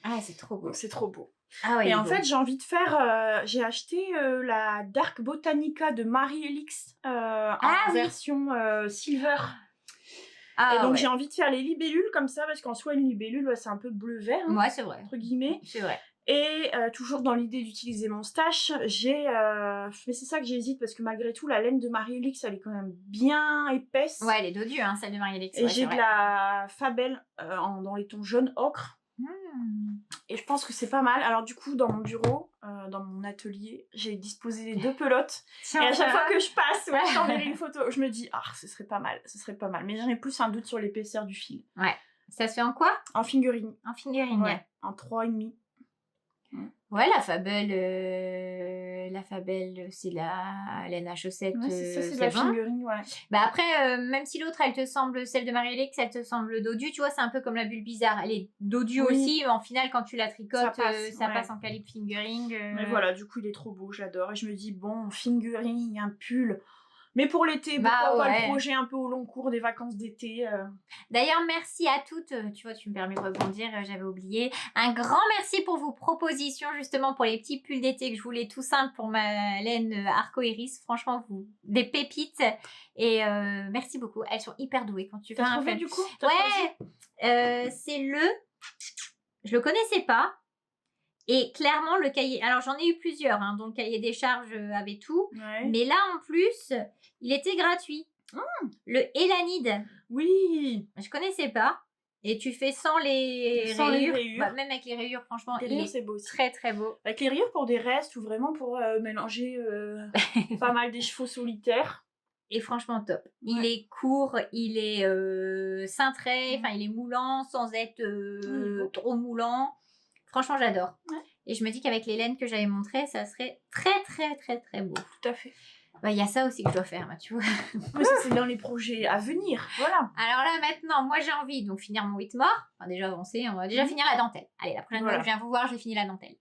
Ah, c'est trop beau. C'est trop beau. Ah ouais, et en fait, j'ai envie de faire... j'ai acheté la Dark Botanica de Marie-Elix en version silver. Et donc j'ai envie de faire les libellules comme ça, parce qu'en soi, une libellule, c'est un peu bleu-vert. Hein, ouais, c'est vrai. Entre guillemets. C'est vrai. Et toujours dans l'idée d'utiliser mon stache, mais c'est ça que j'hésite, parce que malgré tout, la laine de Marie-Elix, elle est quand même bien épaisse. Ouais, elle est dodue, hein, celle de Marie-Elix. Et j'ai de la Fabel dans les tons jaune ocre. Et je pense que c'est pas mal. Alors du coup, dans mon bureau, dans mon atelier, j'ai disposé les 2 pelotes. Et à chaque fois que je passe, je t'enverrai une photo. Je me dis, ce serait pas mal. Mais j'en ai plus un doute sur l'épaisseur du fil. Ouais. Ça se fait en quoi? En fingering. En fingering. Ouais, en 3,5. Ouais, la Fabel, c'est la laine à chaussettes. Ouais, c'est ça, c'est de la fingering, ouais. Bah après, même si l'autre, elle te semble, celle de Marie-Elix, elle te semble dodue, tu vois, c'est un peu comme la bulle bizarre. Elle est dodue aussi, mais en final, quand tu la tricotes, ça passe en calibre fingering. Mais voilà, du coup, il est trop beau, j'adore. Et je me dis, bon, fingering, un pull... Mais pour l'été, pourquoi pas le projet un peu au long cours des vacances d'été. D'ailleurs, merci à toutes. Tu vois, tu me permets de rebondir, j'avais oublié. Un grand merci pour vos propositions, justement, pour les petits pulls d'été que je voulais tout simple pour ma laine Arcoiris. Franchement, des pépites. Et merci beaucoup. Elles sont hyper douées quand tu fais un du coup? C'est je le connaissais pas. Et clairement, le cahier... Alors, j'en ai eu plusieurs, hein, dont le cahier des charges avait tout. Ouais. Mais là, en plus, il était gratuit. Le Elanide. Oui. Je connaissais pas. Et tu fais sans les rayures. Bah, même avec les rayures, franchement, c'est beau aussi. Très, très beau. Avec les rayures pour des restes ou vraiment pour mélanger pas mal des chevaux solitaires. Et franchement, top. Ouais. Il est court, il est cintré, enfin, il est moulant sans être trop moulant. Franchement, j'adore. Ouais. Et je me dis qu'avec les laines que j'avais montrées, ça serait très, très, très, très beau. Tout à fait. Bah, y a ça aussi que je dois faire, tu vois. Mais ça, c'est dans les projets à venir. Voilà. Alors là, maintenant, moi, j'ai envie de finir mon Whitmore. Enfin, déjà avancé, on va déjà finir la dentelle. Allez, la prochaine fois que je viens vous voir, j'ai fini la dentelle.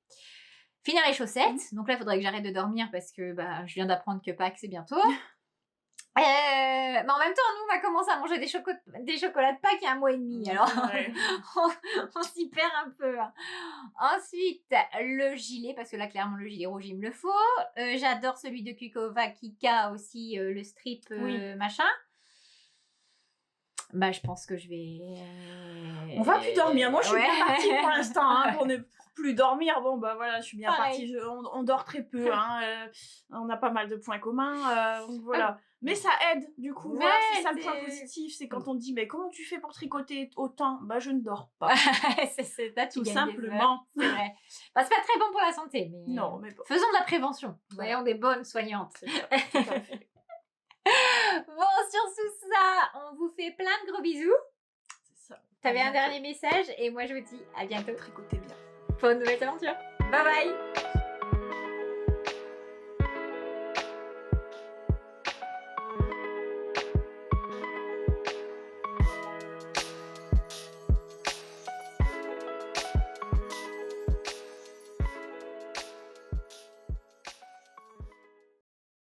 Finir les chaussettes. Donc là, il faudrait que j'arrête de dormir parce que je viens d'apprendre que Pâques, c'est bientôt. Mais en même temps, nous, on va commencer à manger des chocolats de Pâques il y a 1 mois et demi. Alors, on s'y perd un peu. Ensuite, le gilet, parce que là, clairement, le gilet rouge, il me le faut. J'adore celui de Kukova Kika aussi, le strip machin. Bah, je pense que je vais... On va plus dormir. Moi, je suis Ouais. bien partie pour l'instant, hein, pour ne plus dormir. Bon, bah voilà, je suis bien Pareil. partie. On dort très peu, hein, on a pas mal de points communs, donc voilà. Mais ça aide, du coup, Ouais, voilà, c'est ça le point positif, c'est quand on dit, mais comment tu fais pour tricoter autant? Bah, je ne dors pas. c'est ça, tu Tout gagnes des heures. simplement. C'est vrai. Bah, c'est pas très bon pour la santé, mais Non, mais bon. faisons de la prévention. Voilà. Soyons des bonnes soignantes. C'est ça, tout à fait. Bon, sur tout ça, on vous fait plein de gros bisous. C'est ça. T'avais À un bientôt. dernier message et moi je vous dis à bientôt Tricotez bien. pour une nouvelle aventure. Bye bye.